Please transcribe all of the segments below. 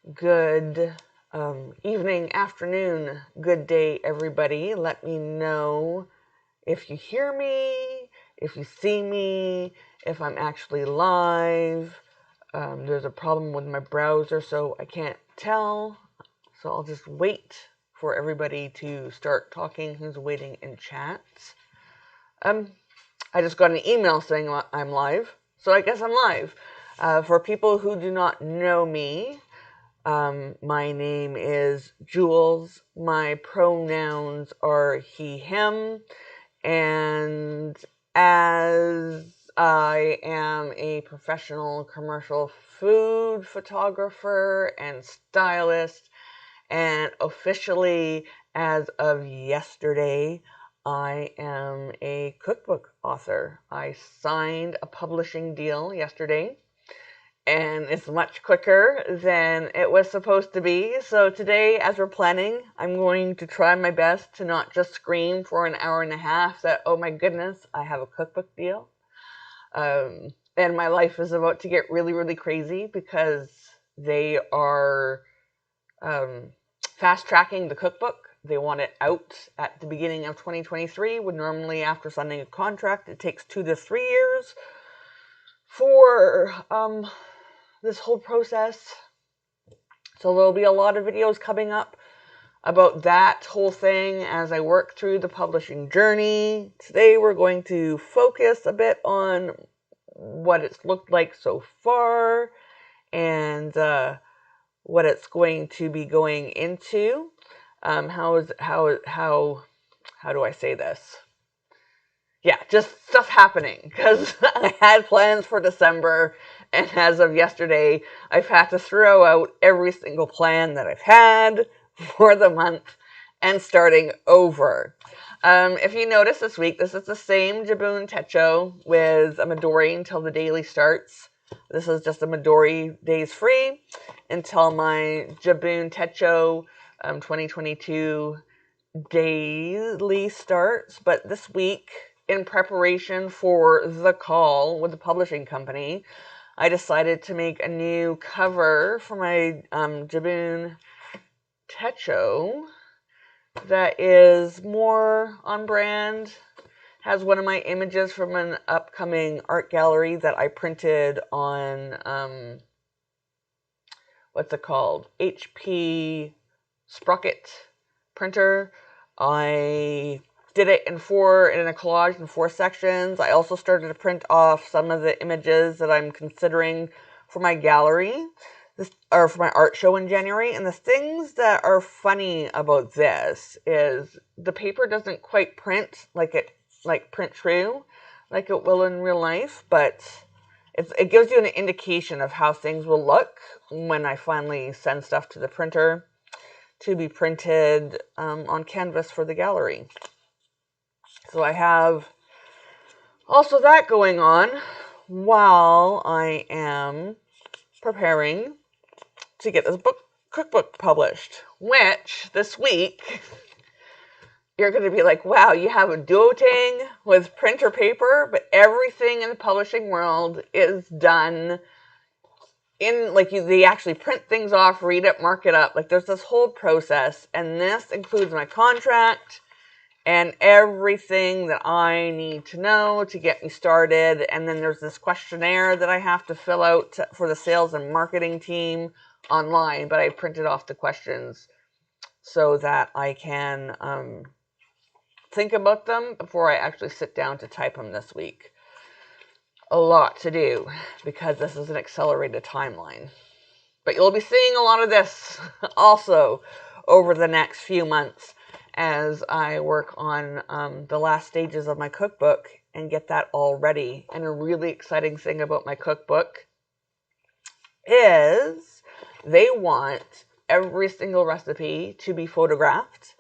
Good evening, afternoon, good day, everybody. Let me know if you hear me, if you see me, if I'm actually live. There's a problem with my browser, so I can't tell. So I'll just wait for everybody to start talking who's waiting in chat. Um, I just got an email saying I'm live, so I guess I'm live. For people who do not know me, my name is Jules. My pronouns are he, him, and as I am a professional commercial food photographer and stylist, and officially, as of yesterday, I am a cookbook author. I signed a publishing deal yesterday, and it's much quicker than it was supposed to be. So today, as we're planning, I'm going to try my best to not just scream for an hour and a half that, oh my goodness, I have a cookbook deal. And my life is about to get really, really crazy because they are fast tracking the cookbook. They want it out at the beginning of 2023, when normally after signing a contract, it takes 2 to 3 years for this whole process. So there'll be a lot of videos coming up about that whole thing as I work through the publishing journey. Today we're going to focus a bit on what it's looked like so far and what it's going to be going into. How do I say this? Yeah, just stuff happening, because I had plans for December, and as of yesterday, I've had to throw out every single plan that I've had for the month and starting over. If you notice this week, this is the same Jibun Techo with a Midori until the daily starts. This is just a Midori days free until my Jibun Techo 2022 daily starts. But this week, in preparation for the call with the publishing company, I decided to make a new cover for my Jibun Techo that is more on brand. Has one of my images from an upcoming art gallery that I printed on what's it called? HP Sprocket printer. I did it in a collage in 4 sections. I also started to print off some of the images that I'm considering for my gallery, or for my art show in January. And the things that are funny about this is the paper doesn't quite print print true like it will in real life, but it gives you an indication of how things will look when I finally send stuff to the printer to be printed on canvas for the gallery. So I have also that going on while I am preparing to get this cookbook published, which this week you're going to be like, wow, you have a duotang with printer paper, but everything in the publishing world is done in, they actually print things off, read it, mark it up. There's this whole process, and this includes my contract and everything that I need to know to get me started. And then there's this questionnaire that I have to fill out for the sales and marketing team online, but I printed off the questions so that I can think about them before I actually sit down to type them this week. A lot to do because this is an accelerated timeline. But you'll be seeing a lot of this also over the next few months as I work on the last stages of my cookbook and get that all ready. And a really exciting thing about my cookbook is they want every single recipe to be photographed.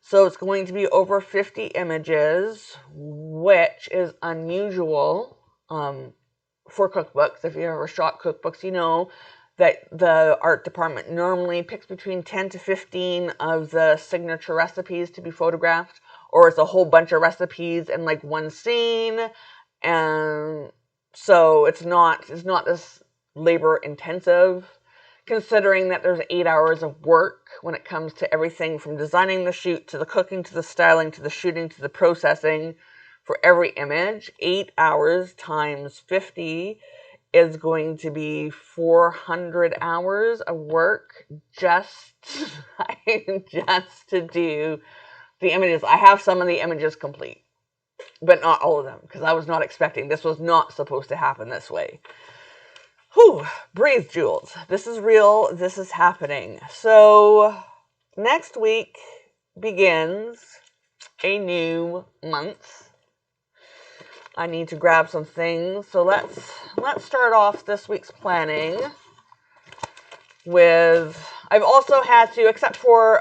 So it's going to be over 50 images, which is unusual for cookbooks. If you ever shot cookbooks, you know that the art department normally picks between 10 to 15 of the signature recipes to be photographed, or it's a whole bunch of recipes in one scene. And so it's not this labor intensive considering that there's 8 hours of work when it comes to everything from designing the shoot to the cooking to the styling to the shooting to the processing for every image. 8 hours times 50 is going to be 400 hours of work just to do the images. I have some of the images complete, but not all of them, because I was not expecting. This was not supposed to happen this way. Whew, breathe, Jules. This is real. This is happening. So next week begins a new month. I need to grab some things. So let's start off this week's planning with, I've also had to, except for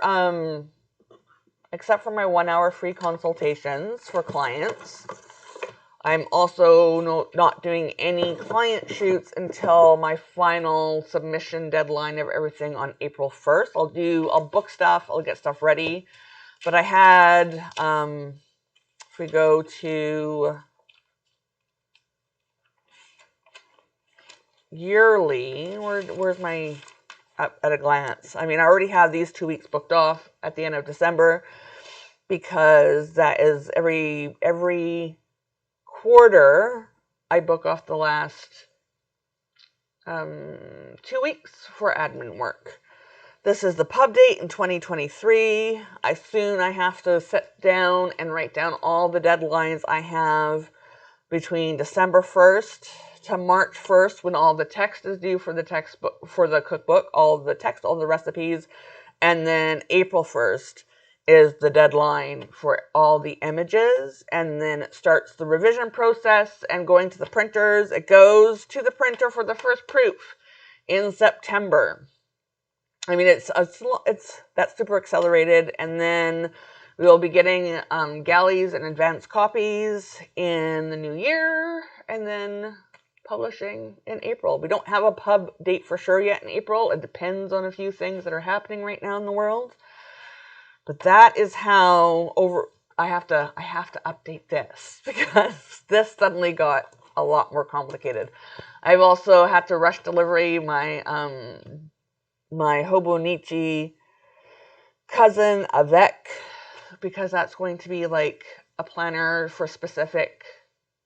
my 1 hour free consultations for clients, I'm also not doing any client shoots until my final submission deadline of everything on April 1st. I'll book stuff, I'll get stuff ready. But I had, if we go to yearly, where's my, at a glance? I mean, I already have these 2 weeks booked off at the end of December, because that is every quarter I book off the last 2 weeks for admin work. This is the pub date in 2023. I have to sit down and write down all the deadlines I have between December 1st to March 1st, when all the text is due for the textbook, for the cookbook, all the text, all the recipes, and then April 1st is the deadline for all the images, and then it starts the revision process and going to the printers. It goes to the printer for the first proof in September. I mean, it's that's super accelerated, and then we will be getting galleys and advanced copies in the new year, and then publishing in April. We don't have a pub date for sure yet in April. It depends on a few things that are happening right now in the world. But that is how I have to update this, because this suddenly got a lot more complicated. I've also had to rush delivery my my Hobonichi cousin avec, because that's going to be like a planner for specific,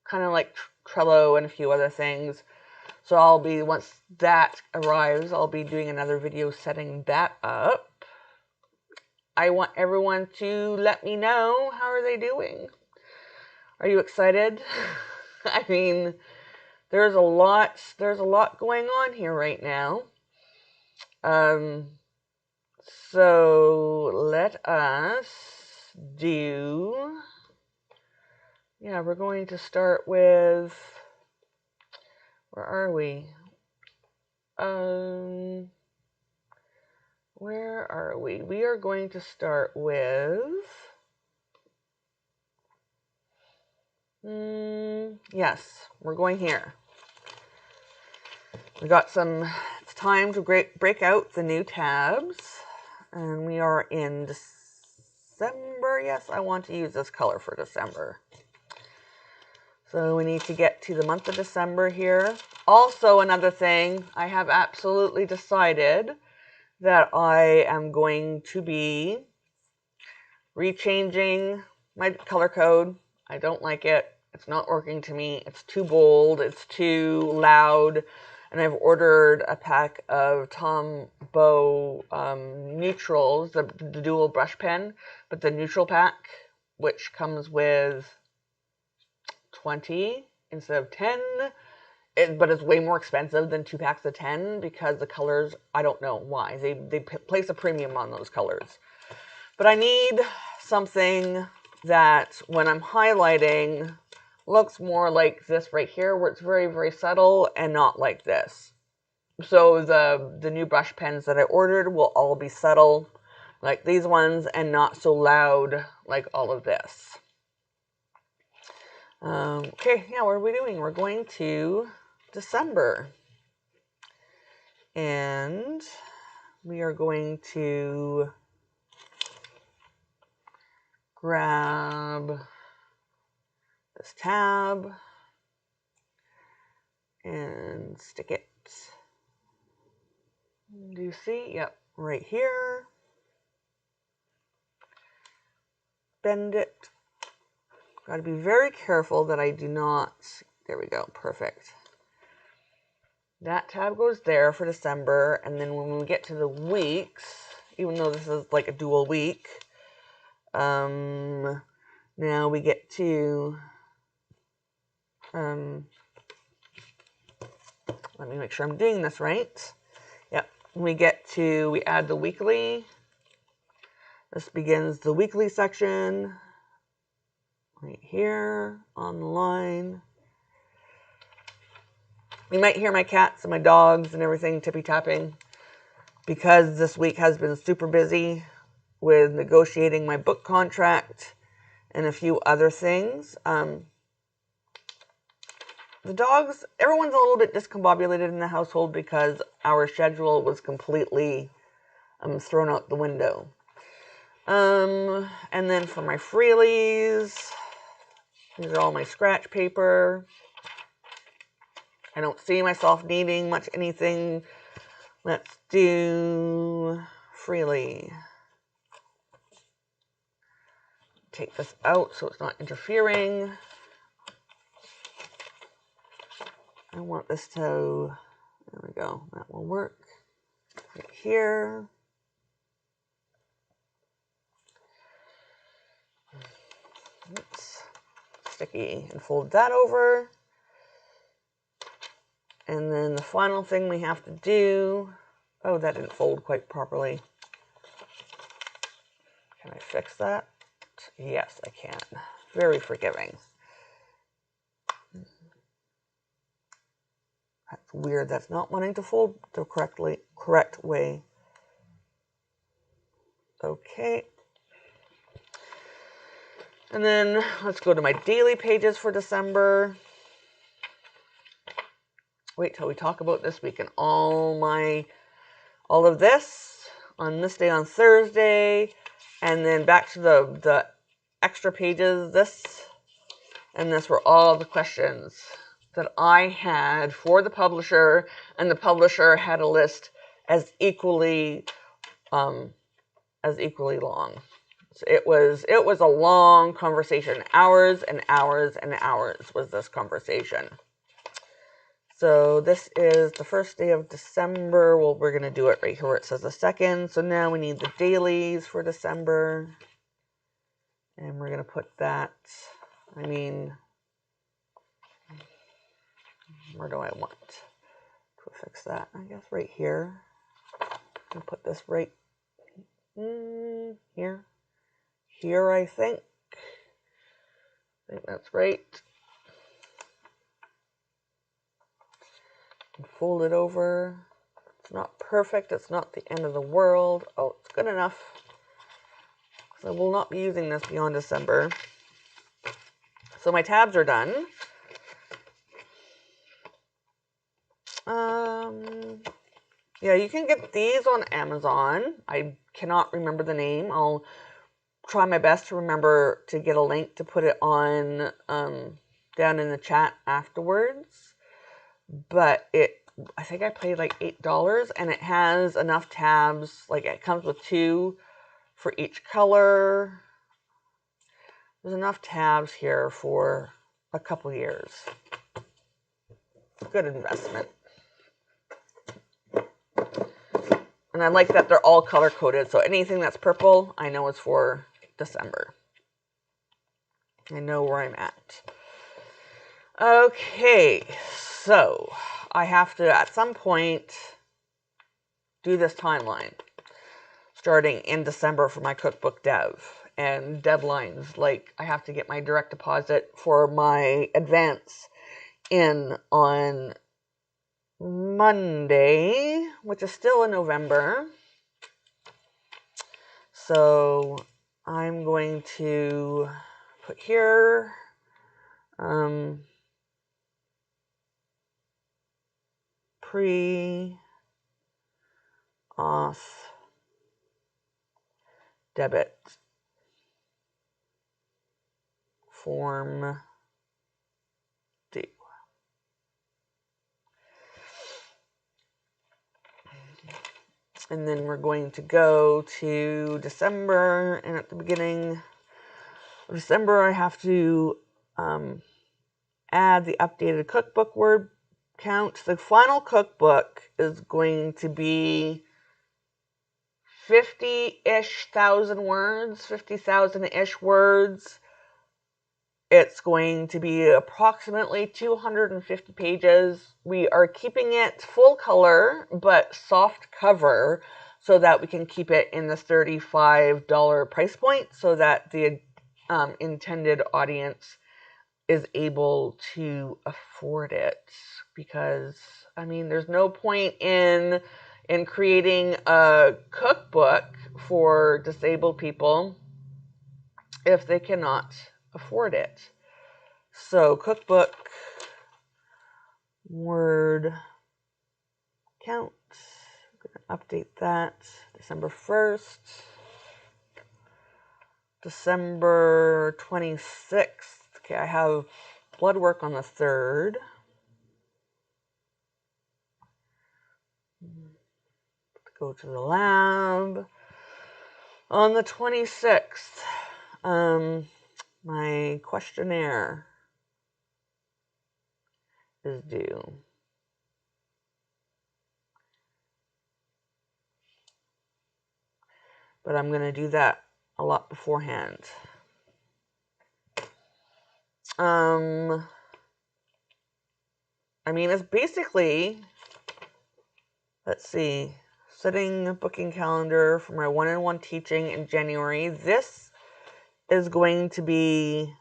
kind of like Trello and a few other things. So once that arrives, I'll be doing another video setting that up. I want everyone to let me know, how are they doing? Are you excited? I mean, there's a lot going on here right now. So let us do, we're going to start with, where are we? Where are we? We are going to start with, yes, we're going here. We got it's time to break out the new tabs, and we are in December. Yes, I want to use this color for December. So we need to get to the month of December here. Also, another thing, I have absolutely decided that I am going to be rechanging my color code. I don't like it. It's not working to me. It's too bold. It's too loud. And I've ordered a pack of Tombow neutrals, the dual brush pen, but the neutral pack, which comes with 20 instead of 10. But it's way more expensive than 2 packs of 10, because the colors, I don't know why. They place a premium on those colors. But I need something that, when I'm highlighting, looks more like this right here, where it's very, very subtle, and not like this. So the new brush pens that I ordered will all be subtle, like these ones, and not so loud like all of this. Okay, what are we doing? We're going to December. And we are going to grab this tab and stick it Do you see? Yep, right here. Bend it. Got to be very careful that I do not. There we go. Perfect. That tab goes there for December, and then when we get to the weeks, even though this is like a dual week, now we get to, let me make sure I'm doing this right. Yep, we add the weekly. This begins the weekly section right here on the line. You might hear my cats and my dogs and everything tippy-tapping because this week has been super busy with negotiating my book contract and a few other things. The dogs, everyone's a little bit discombobulated in the household because our schedule was completely thrown out the window. And then for my freelies, these are all my scratch paper. I don't see myself needing much anything. Let's do freely. Take this out so it's not interfering. I want this to, there we go, that will work. Right here. Oops. Sticky, and fold that over. And then the final thing we have to do, oh, that didn't fold quite properly. Can I fix that? Yes, I can. Very forgiving. That's weird. That's not wanting to fold the correct way. Okay. And then let's go to my daily pages for December. Wait till we talk about this week and all of this on this day on Thursday, and then back to the extra pages. This and this were all the questions that I had for the publisher, and the publisher had a list as equally long. So it was a long conversation. Hours and hours and hours was this conversation. So this is the first day of December. Well, we're going to do it right here where it says the 2nd. So now we need the dailies for December. And we're going to put that, where do I want to fix that? I guess right here. I'll put this right here. Here, I think. I think that's right. And fold it over. It's not perfect. It's not the end of the world. Oh, it's good enough. So I will not be using this beyond December. So my tabs are done. Yeah, you can get these on Amazon. I cannot remember the name. I'll try my best to remember to get a link to put it on down in the chat afterwards. But I think I paid like $8, and it has enough tabs. Like it comes with 2 for each color. There's enough tabs here for a couple years. Good investment. And I like that they're all color coded. So anything that's purple, I know is for December. I know where I'm at. Okay, so I have to, at some point, do this timeline. Starting in December for my cookbook dev. And deadlines, like I have to get my direct deposit for my advance in on Monday, which is still in November. So I'm going to put here pre-auth debit form due. And then we're going to go to December, and at the beginning of December, I have to add the updated cookbook word count. The final cookbook is going to be 50-ish thousand words, 50,000-ish words. It's going to be approximately 250 pages. We are keeping it full color, but soft cover, so that we can keep it in the $35 price point, so that the intended audience is able to afford it. Because, I mean, there's no point in creating a cookbook for disabled people if they cannot afford it. So, cookbook word count. I'm going to update that. December 1st. December 26th. Okay, I have blood work on the 3rd. Go to the lab. On the 26th, my questionnaire is due. But I'm going to do that a lot beforehand. I mean, it's basically, let's see, setting booking calendar for my one-on-one teaching in January. This is going to be,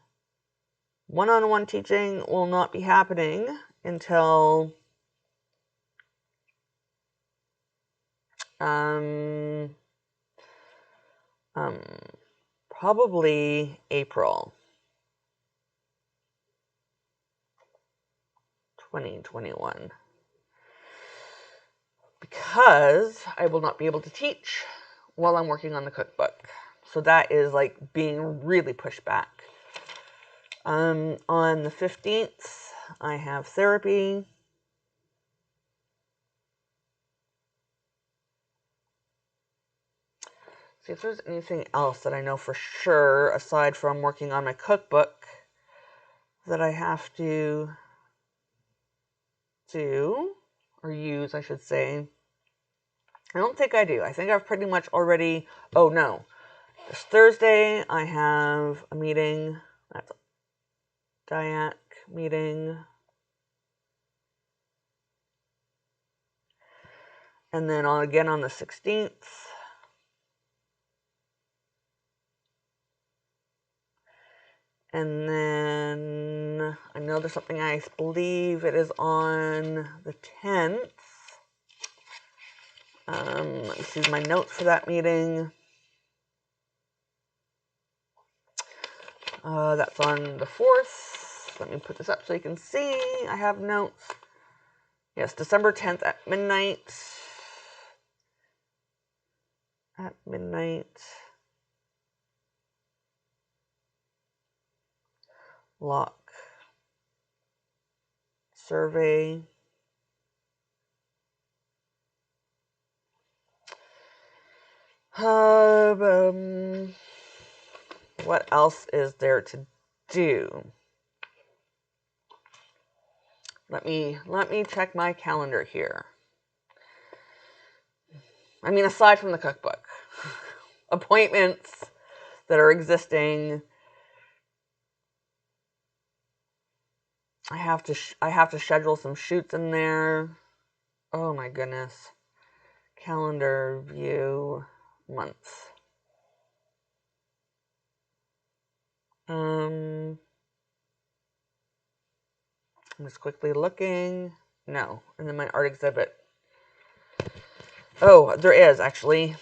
one-on-one teaching will not be happening until probably April 2021, because I will not be able to teach while I'm working on the cookbook. So that is like being really pushed back. On the 15th, I have therapy. See if there's anything else that I know for sure, aside from working on my cookbook, that I have to do, or use, I should say. I don't think I do. I think I've pretty much already, oh no. This Thursday, I have a meeting. That's a DIAC meeting. And then again on the 16th. And then I know there's something, I believe it is on the 10th. Let me see my notes for that meeting. That's on the 4th. Let me put this up so you can see. I have notes. Yes, December 10th at midnight. At midnight. Lock. Survey. What else is there to do? Let me check my calendar here. I mean, aside from the cookbook, appointments that are existing. I have to schedule some shoots in there. Oh my goodness. Calendar view months. I'm just quickly looking. No, and then my art exhibit. Oh, there is actually.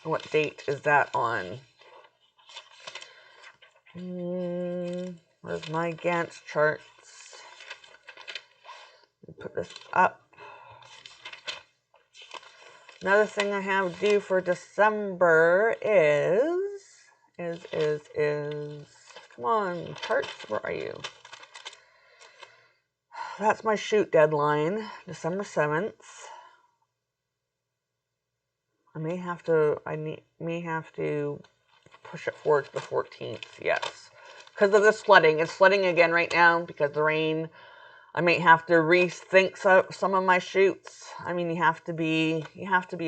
What date is that on? Where's my Gantt charts? Put this up. Another thing I have due for December is, come on, charts, where are you? That's my shoot deadline, December 7th. may have to push it forward to the 14th, yes. Because of this flooding. It's flooding again right now because of the rain. I may have to rethink some of my shoots. I mean, you have to be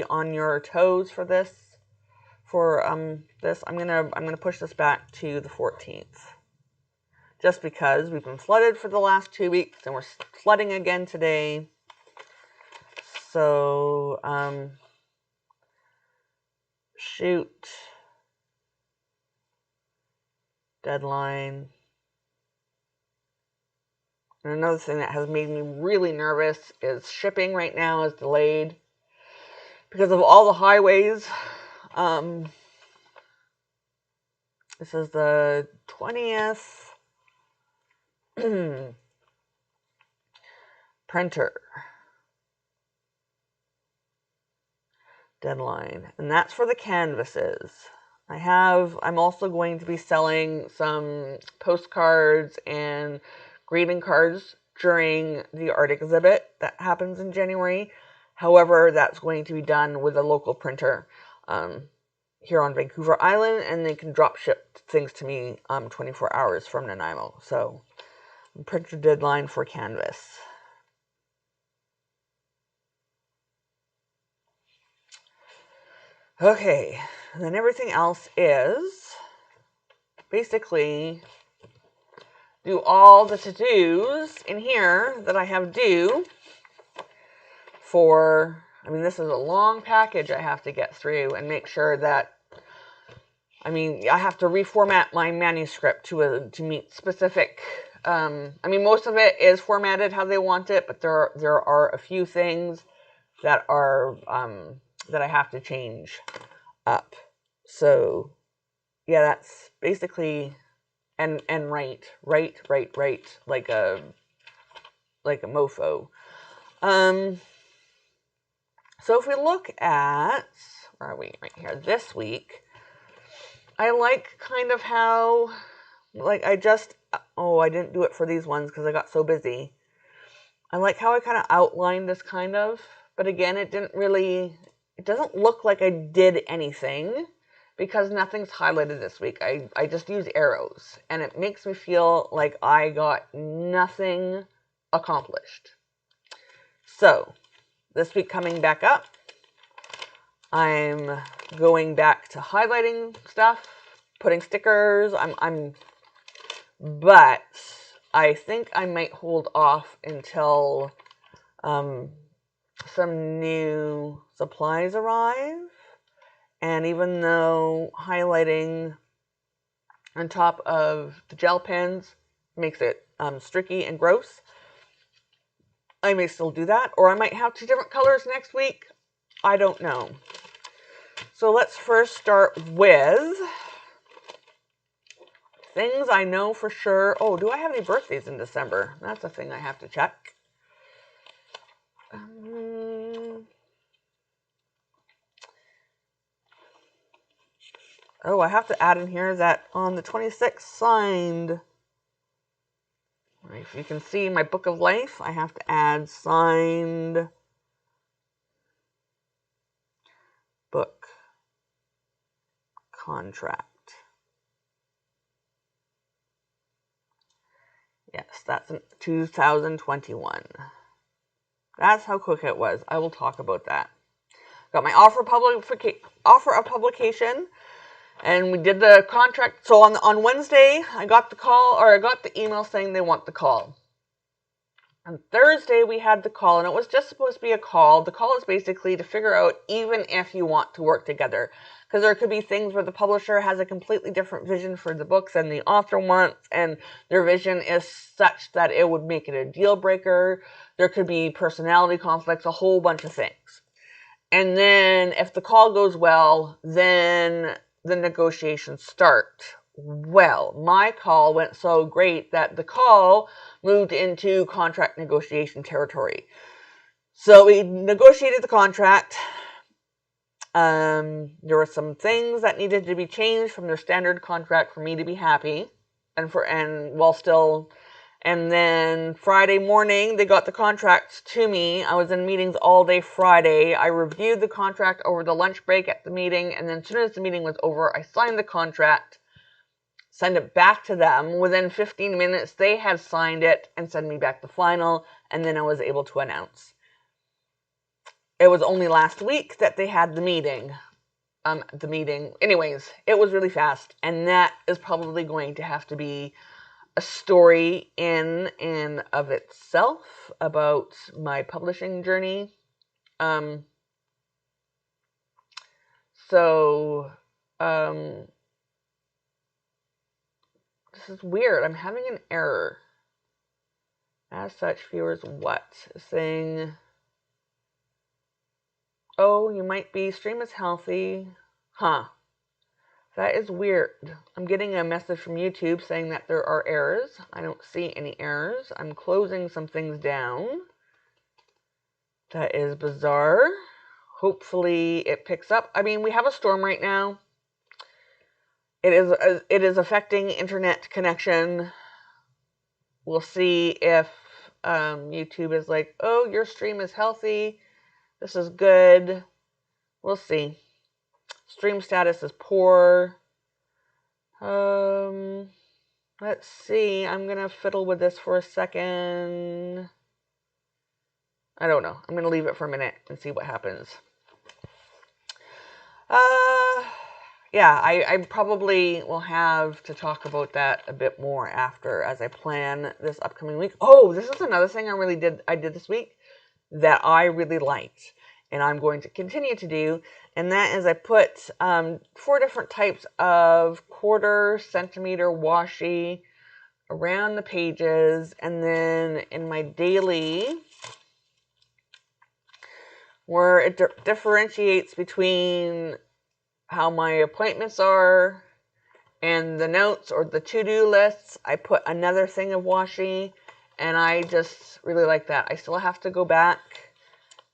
on your toes for this. I'm gonna push this back to the 14th. Just because we've been flooded for the last 2 weeks and we're flooding again today. So, shoot. Deadline. And another thing that has made me really nervous is shipping right now is delayed because of all the highways. This is the 20th. Printer. Deadline. And that's for the canvases. I'm also going to be selling some postcards and greeting cards during the art exhibit that happens in January. However, that's going to be done with a local printer here on Vancouver Island, and they can drop ship things to me 24 hours from Nanaimo. So, printer deadline for canvas. Okay, and then everything else is basically do all the to-dos in here that I have due for, this is a long package I have to get through and make sure that, I have to reformat my manuscript to meet specific, most of it is formatted how they want it, but there are a few things that are, that I have to change up. So, yeah, that's basically, and write like a mofo. So if we look at, where are we? Right here. This week, I like kind of how, I didn't do it for these ones because I got so busy. I like how I kind of outlined this kind of, but again, it doesn't look like I did anything because nothing's highlighted this week. I just use arrows, and it makes me feel like I got nothing accomplished. So, this week coming back up, I'm going back to highlighting stuff, putting stickers. But I think I might hold off until some new supplies arrive. And even though highlighting on top of the gel pens makes it streaky and gross, I may still do that. Or I might have 2 different colors next week. I don't know. So let's first start with things I know for sure. Oh, do I have any birthdays in December? That's a thing I have to check. Oh, I have to add in here that on the 26th signed. If you can see my book of life, I have to add signed book contract. Yes, that's in 2021. That's how quick it was. I will talk about that. Got my offer of publication, and we did the contract. So on Wednesday, I got the email saying they want the call. On Thursday, we had the call, and it was just supposed to be a call. The call is basically to figure out even if you want to work together. Because there could be things where the publisher has a completely different vision for the books than the author wants, and their vision is such that it would make it a deal breaker. There could be personality conflicts, a whole bunch of things. And then if the call goes well, then the negotiations start. Well, my call went so great that the call moved into contract negotiation territory. So we negotiated the contract. There were some things that needed to be changed from their standard contract for me to be happy, and while still And then Friday morning, they got the contracts to me. I was in meetings all day Friday. I reviewed the contract over the lunch break at the meeting. And then as soon as the meeting was over, I signed the contract, sent it back to them. Within 15 minutes, they had signed it and sent me back the final. And then I was able to announce. It was only last week that they had the meeting. Anyways, it was really fast. And that is probably going to have to be a story in and of itself about my publishing journey. So this is weird. I'm having an error. As such, viewers, what? Saying, oh, you might be, stream is healthy. Huh. That is weird. I'm getting a message from YouTube saying that there are errors. I don't see any errors. I'm closing some things down. That is bizarre. Hopefully it picks up. I mean, we have a storm right now. It is affecting internet connection. We'll see if YouTube is like, oh, your stream is healthy. This is good. We'll see. Stream status is poor. Let's see. I'm going to fiddle with this for a second. I don't know. I'm going to leave it for a minute and see what happens. Yeah, I probably will have to talk about that a bit more after as I plan this upcoming week. Oh, this is another thing I did this week that I really liked and I'm going to continue to do. And that is I put 4 different types of 1/4 centimeter washi around the pages. And then in my daily, where it differentiates between how my appointments are and the notes or the to-do lists, I put another thing of washi, and I just really like that. I still have to go back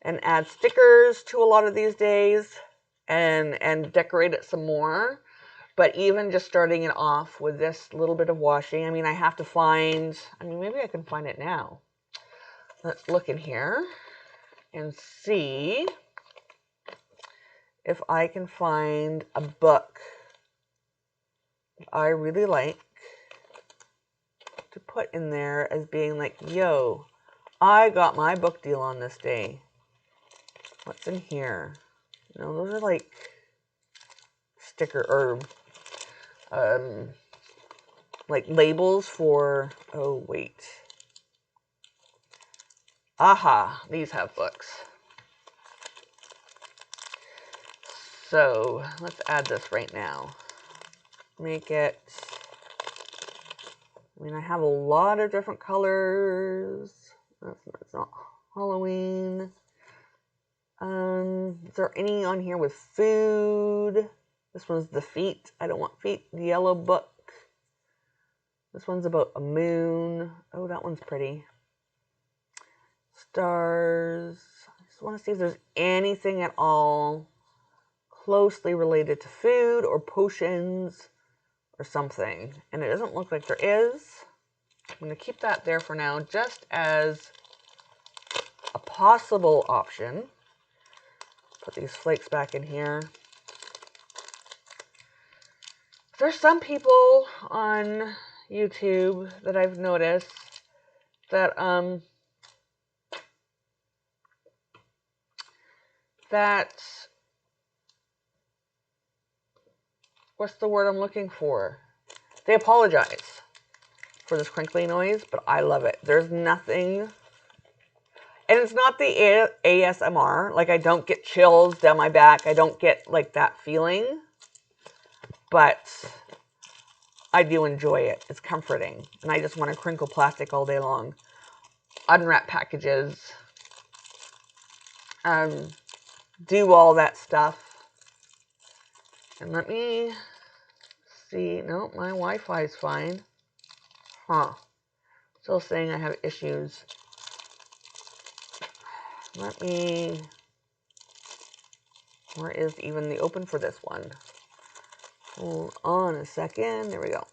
and add stickers to a lot of these days and decorate it some more. But even just starting it off with this little bit of washi, I mean, I have to find, maybe I can find it now. Let's look in here and see if I can find a book I really like to put in there as being like, yo, I got my book deal on this day. What's in here? No, those are like sticker or like labels for, oh wait. Aha, these have books. So let's add this right now. Make it, I have a lot of different colors. That's not Halloween. Is there any on here with food? This one's the feet. I don't want feet. The yellow book. This one's about a moon. Oh, that one's pretty. Stars. I just want to see if there's anything at all closely related to food or potions or something. And it doesn't look like there is. I'm going to keep that there for now just as a possible option. Put these flakes back in here. There's some people on YouTube that I've noticed that what's the word I'm looking for? They apologize for this crinkly noise, but I love it. There's nothing, and it's not the ASMR. Like, I don't get chills down my back. I don't get like that feeling, but I do enjoy it. It's comforting, and I just want to crinkle plastic all day long. Unwrap packages, do all that stuff. And let me see. No, my Wi-Fi is fine. Huh. Still saying I have issues. Let me... Where is even the open for this one? Hold on a second. There we go.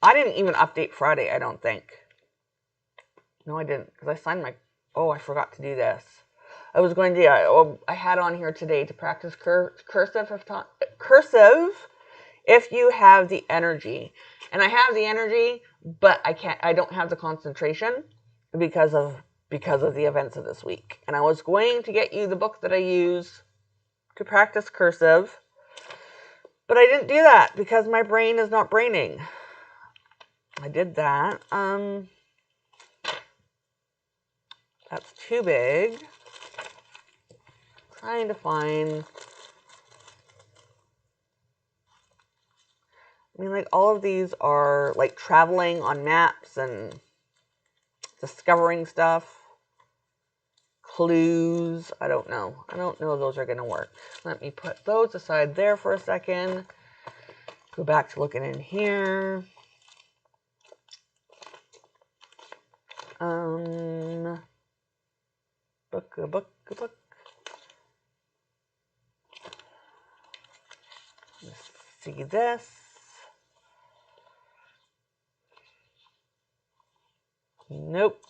I didn't even update Friday, I don't think. No, I didn't, because I signed my... Oh, I forgot to do this. I was going to... I had on here today to practice cursive if you have the energy. And I have the energy, but I don't have the concentration because of the events of this week. And I was going to get you the book that I use to practice cursive, but I didn't do that because my brain is not braining. I did that. That's too big. Trying to find... I mean, like, all of these are, like, traveling on maps and discovering stuff. Clues. I don't know. I don't know if those are going to work. Let me put those aside there for a second. Go back to looking in here. Book. Let's see this. Nope.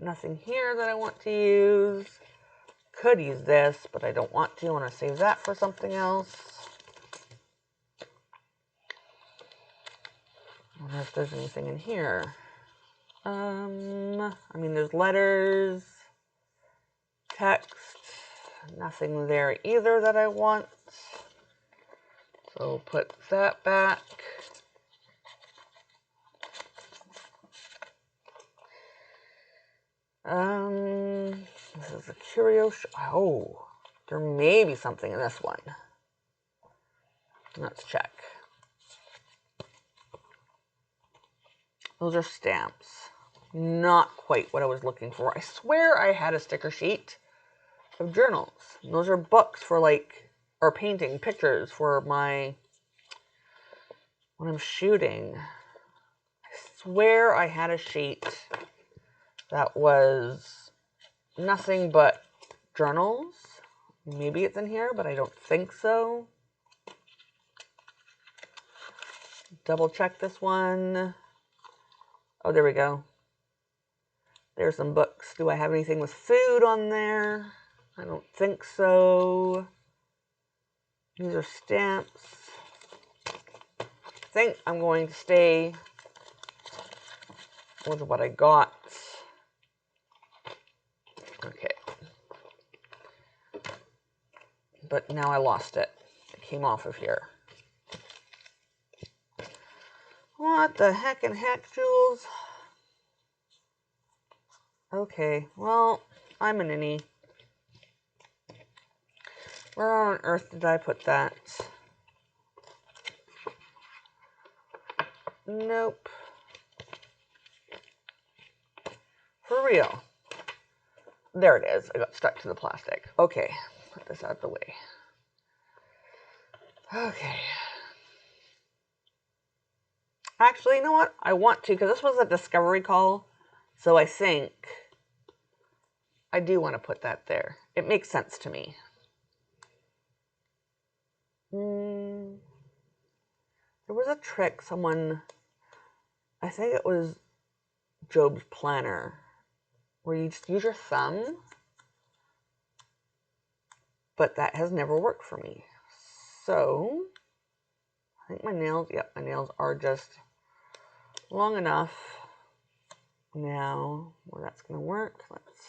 Nothing here that I want to use. Could use this, but I don't want to. I want to save that for something else. I wonder if there's anything in here. I mean, there's letters, text, nothing there either that I want. So put that back. This is a curio. Oh, there may be something in this one. Let's check. Those are stamps. Not quite what I was looking for. I swear I had a sticker sheet of journals. And those are books for, like, or painting pictures for my, when I'm shooting. I swear I had a sheet that was nothing but journals. Maybe it's in here, but I don't think so. Double check this one. Oh, there we go. There's some books. Do I have anything with food on there? I don't think so. These are stamps. I think I'm going to stay with what I got. Okay. But now I lost it. It came off of here. What the heck and heck, Jules? Okay, well, I'm an innie. Where on earth did I put that? Nope. For real. There it is. I got stuck to the plastic. Okay, put this out of the way. Okay. Actually, you know what? I want to, because this was a discovery call, so I think I do want to put that there. It makes sense to me. There was a trick someone, I think it was Job's Planner, where you just use your thumb, but that has never worked for me. So, I think my nails, yep, my nails are just long enough now where that's going to work. Let's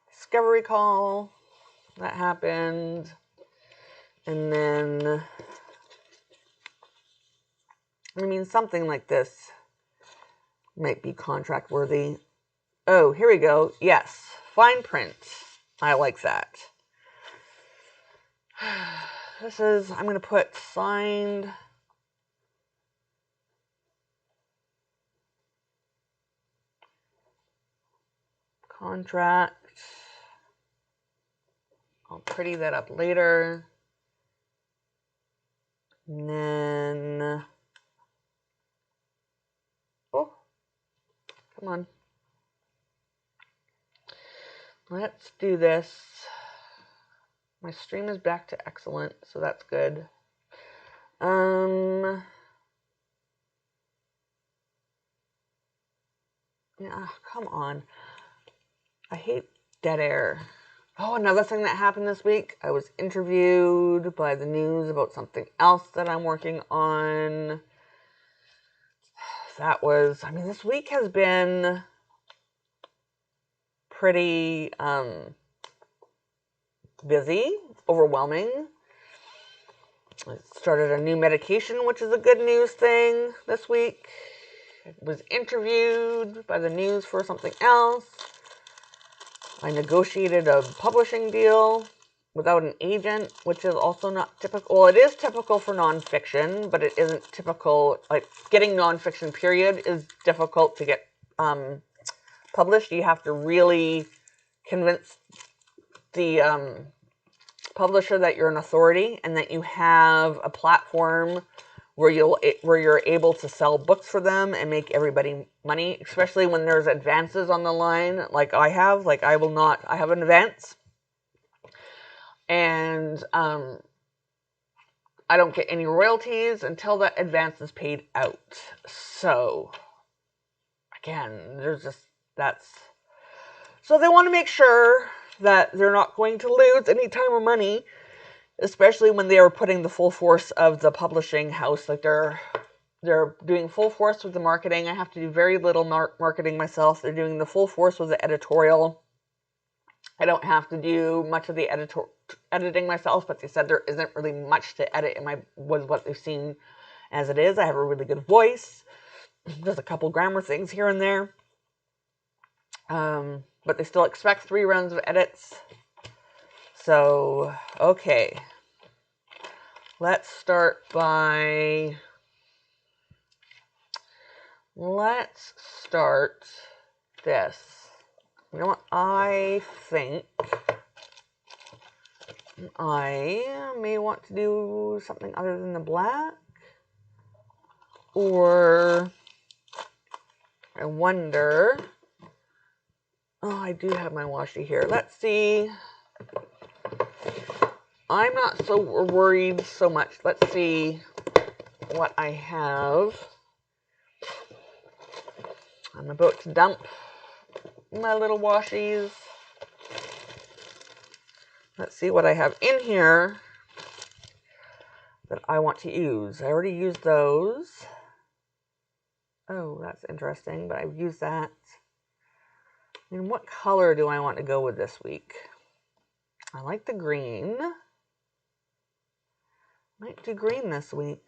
discovery call. That happened. And then, I mean, something like this might be contract worthy. Oh, here we go. Yes, fine print. I like that. This is, I'm going to put signed. Contract. I'll pretty that up later. And then, oh, come on. Let's do this. My stream is back to excellent, so that's good. Yeah, come on. I hate dead air. Oh, another thing that happened this week. I was interviewed by the news about something else that I'm working on. This week has been pretty busy, overwhelming. I started a new medication, which is a good news thing this week. I was interviewed by the news for something else. I negotiated a publishing deal without an agent, which is also not typical. Well, it is typical for nonfiction, but it isn't typical. Like, getting nonfiction, period, is difficult to get published. You have to really convince the publisher that you're an authority and that you have a platform where you're able to sell books for them and make everybody money, especially when there's advances on the line, like I have. Like, I have an advance, and I don't get any royalties until that advance is paid out. So again, so they want to make sure that they're not going to lose any time or money, especially when they are putting the full force of the publishing house. Like, they're doing full force with the marketing. I have to do very little marketing myself. They're doing the full force with the editorial. I don't have to do much of the editing myself, but they said there isn't really much to edit was what they've seen as it is. I have a really good voice. There's a couple grammar things here and there. But they still expect 3 rounds of edits. So, okay. Let's start this. You know what? I think I may want to do something other than the black. Or I wonder. Oh, I do have my washi here. Let's see. I'm not so worried so much. Let's see what I have. I'm about to dump my little washies. Let's see what I have in here that I want to use. I already used those. Oh, that's interesting, but I've used that. And what color do I want to go with this week? I like the green. Might do green this week.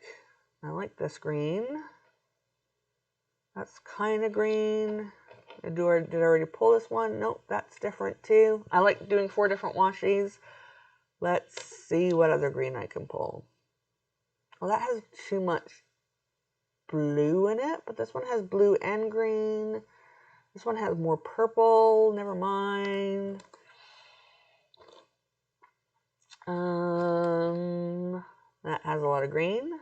I like this green. That's kind of green. Did I already pull this one? Nope, that's different too. I like doing 4 different washies. Let's see what other green I can pull. Well, that has too much blue in it, but this one has blue and green. This one has more purple. Never mind. That has a lot of green.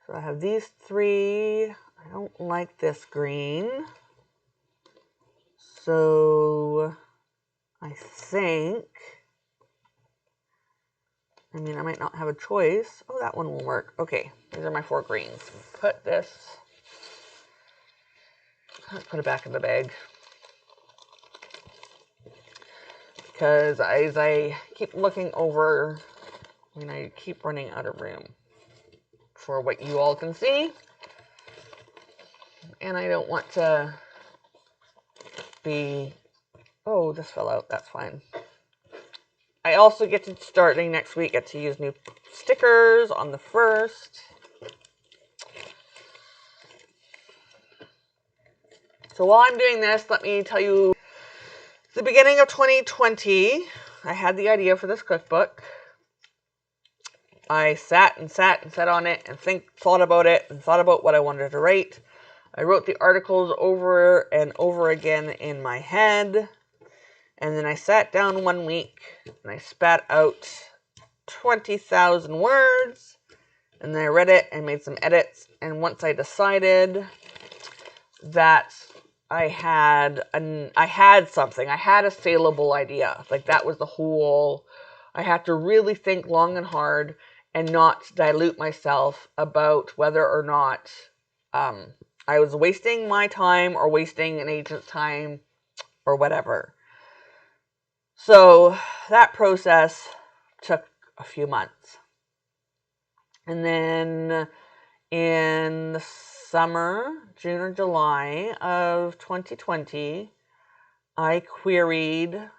So I have these 3. I don't like this green. So I think, I might not have a choice. Oh, that one will work. Okay, these are my 4 greens. Put this, let's put it back in the bag. Because as I keep looking over, I keep running out of room for what you all can see. And I don't want to be, oh, this fell out, that's fine. I also starting next week, get to use new stickers on the 1st. So while I'm doing this, let me tell you, the beginning of 2020, I had the idea for this cookbook. I sat on it and thought about it and thought about what I wanted to write. I wrote the articles over and over again in my head. And then I sat down one week and I spat out 20,000 words. And then I read it and made some edits. And once I decided that I had something, I had a saleable idea. Like, that was the whole, I had to really think long and hard and not dilute myself about whether or not I was wasting my time or wasting an agent's time or whatever. So that process took a few months. And then in the summer, June or July of 2020, I queried.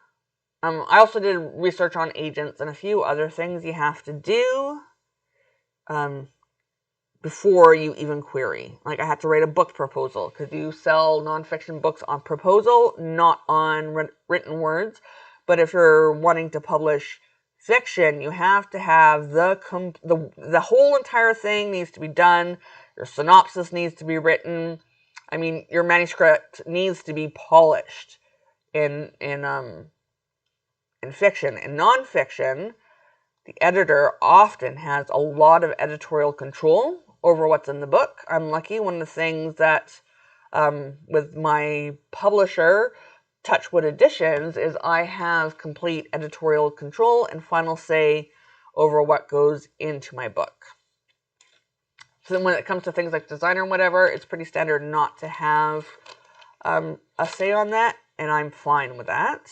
I also did research on agents and a few other things you have to do before you even query. Like I had to write a book proposal because you sell nonfiction books on proposal, not on written words. But if you're wanting to publish fiction, you have to have the whole entire thing needs to be done. Your synopsis needs to be written. I mean, your manuscript needs to be polished in fiction. In nonfiction, the editor often has a lot of editorial control over what's in the book. I'm lucky. One of the things that with my publisher, Touchwood Editions, is I have complete editorial control and final say over what goes into my book. So then when it comes to things like design or whatever, it's pretty standard not to have a say on that, and I'm fine with that.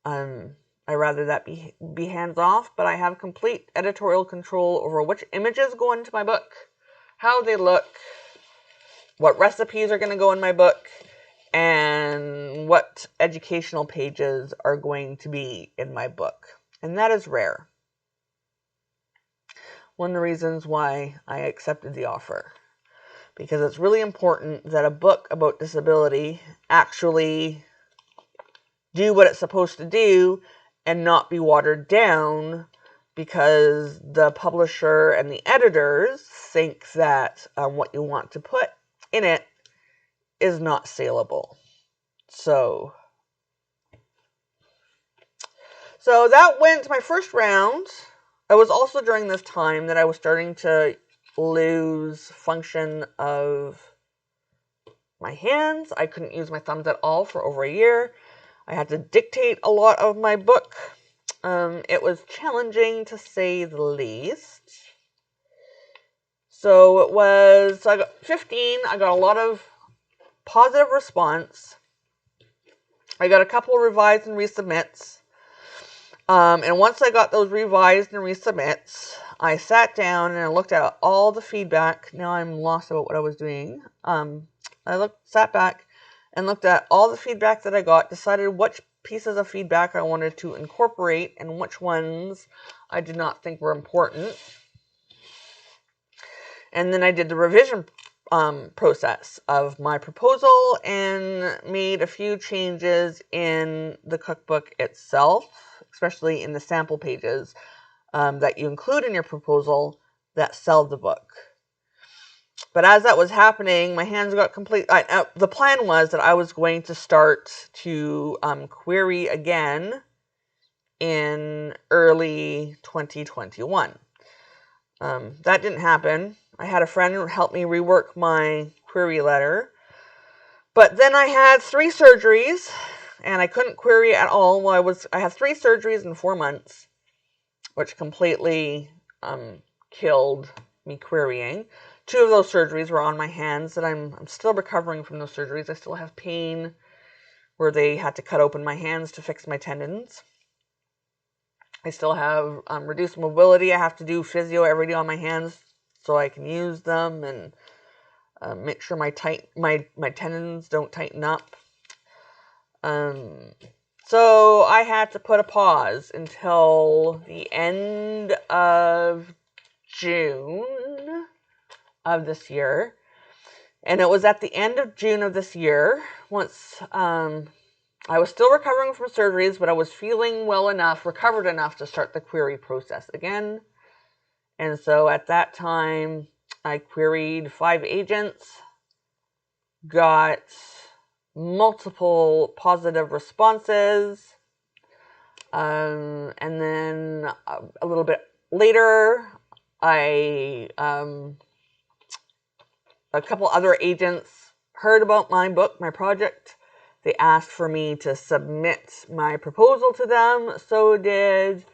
I rather that be hands off, but I have complete editorial control over which images go into my book, how they look, what recipes are going to go in my book, and what educational pages are going to be in my book. And that is rare. One of the reasons why I accepted the offer. Because it's really important that a book about disability actually do what it's supposed to do and not be watered down because the publisher and the editors think that what you want to put in it is not saleable. So that went my first round. It was also during this time that I was starting to lose function of my hands. I couldn't use my thumbs at all for over a year. I had to dictate a lot of my book. It was challenging to say the least. So I got 15. I got a lot of positive response. I got a couple of revised and resubmits. And once I got those revised and resubmits, I sat down and I looked at all the feedback. Now I'm lost about what I was doing. Sat back and looked at all the feedback that I got, decided which pieces of feedback I wanted to incorporate and which ones I did not think were important. And then I did the revision process of my proposal and made a few changes in the cookbook itself, especially in the sample pages that you include in your proposal that sell the book. But as that was happening, my hands got complete. The plan was that I was going to start to query again in early 2021. That didn't happen. I had a friend help me rework my query letter. But then I had 3 surgeries, and I couldn't query at all. I had 3 surgeries in 4 months, which completely killed me querying. 2 of those surgeries were on my hands, and I'm still recovering from those surgeries. I still have pain where they had to cut open my hands to fix my tendons. I still have reduced mobility. I have to do physio every day on my hands so I can use them and make sure my tendons don't tighten up. So I had to put a pause until the end of June of this year. And it was at the end of June of this year, once I was still recovering from surgeries, but I was feeling recovered enough to start the query process again. And so at that time, I queried 5 agents, got multiple positive responses, and then a little bit later, a couple other agents heard about my book, my project. They asked for me to submit my proposal to them. So did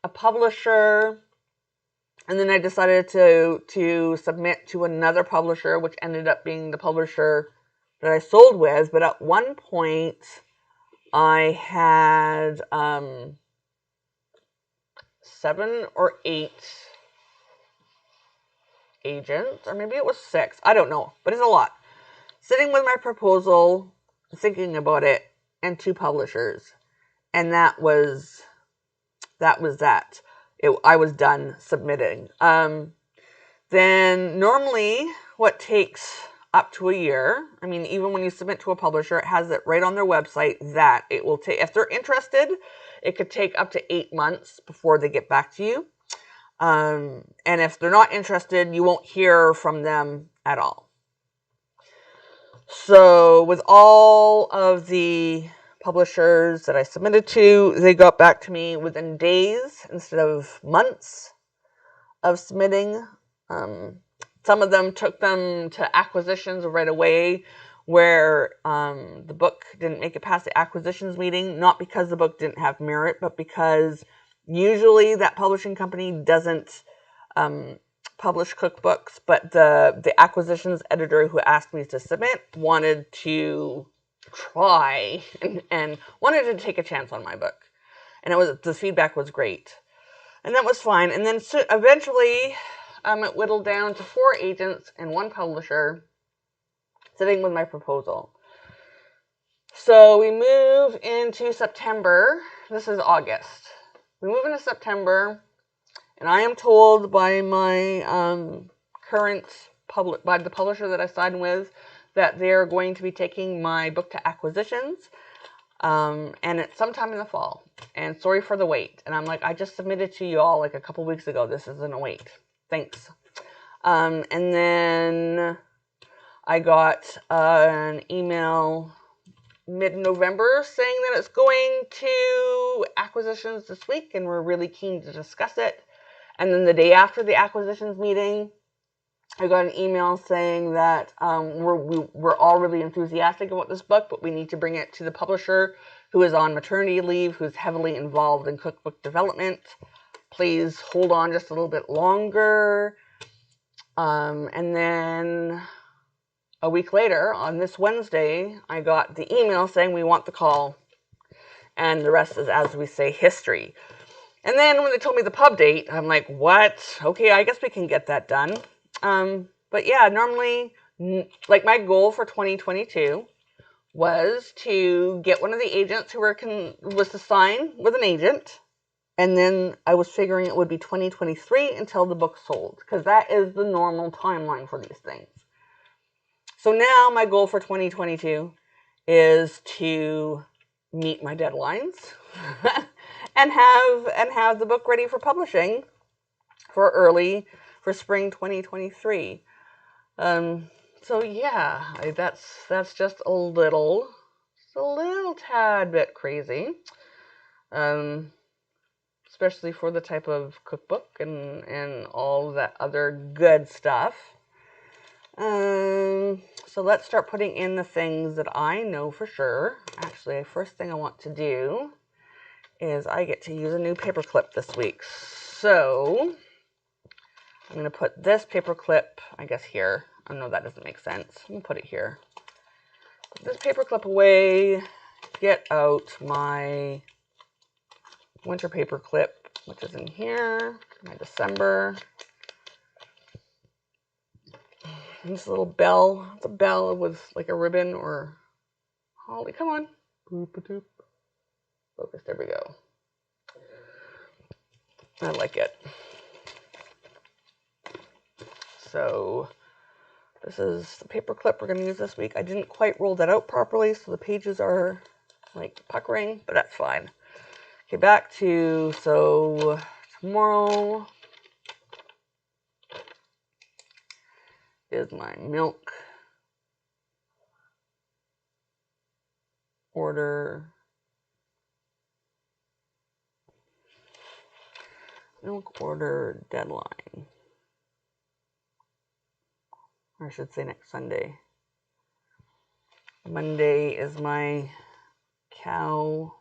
a publisher. And then I decided to submit to another publisher, which ended up being the publisher that I sold with. But at one point, I had 7 or 8 agents, or maybe it was 6. I don't know, but it's a lot. Sitting with my proposal, thinking about it, and 2 publishers, and that was that. I was done submitting. Then normally, what takes up to a year, I mean, even when you submit to a publisher, it has it right on their website that it will take, if they're interested, it could take up to 8 months before they get back to you. And if they're not interested, you won't hear from them at all. So with all of the publishers that I submitted to, they got back to me within days instead of months of submitting. Some of them took them to acquisitions right away, where the book didn't make it past the acquisitions meeting, not because the book didn't have merit, but because usually that publishing company doesn't publish cookbooks, but the acquisitions editor who asked me to submit wanted to try and wanted to take a chance on my book. And the feedback was great. And that was fine. And then eventually it whittled down to 4 agents and 1 publisher sitting with my proposal. So we move into September. This is August. We move into September, and I am told by my by the publisher that I signed with that they're going to be taking my book to acquisitions. And it's sometime in the fall. And sorry for the wait. And I'm like, I just submitted to you all like a couple weeks ago. This isn't a wait. Thanks. And then I got an email mid-November saying that it's going to acquisitions this week, and we're really keen to discuss it. And then the day after the acquisitions meeting, I got an email saying that we're all really enthusiastic about this book, but we need to bring it to the publisher who is on maternity leave, who's heavily involved in cookbook development. Please hold on just a little bit longer. And then a week later, on this Wednesday, I got the email saying we want the call. And the rest is, as we say, history. And then when they told me the pub date, I'm like, what? Okay, I guess we can get that done. But yeah, normally, like my goal for 2022 was to get one of the agents who was to sign with an agent. And then I was figuring it would be 2023 until the book sold, because that is the normal timeline for these things. So now my goal for 2022 is to meet my deadlines and have the book ready for publishing for spring 2023. So yeah, that's just a little tad bit crazy. Especially for the type of cookbook and all that other good stuff. So let's start putting in the things that I know for sure. Actually, the first thing I want to do is I get to use a new paper clip this week. So I'm going to put this paper clip, I guess, here. I know that doesn't make sense. I'm going to put it here. Put this paper clip away. Get out my winter paper clip, which is in here. My December. And this little bell. It's a bell with like a ribbon or holly. Come on. Boop-a-doop. Focus. There we go. I like it. So this is the paper clip we're going to use this week. I didn't quite roll that out properly, so the pages are like puckering, but that's fine. Okay, back to, so tomorrow is my milk order. Milk order deadline. Or I should say next Sunday. Monday is my cow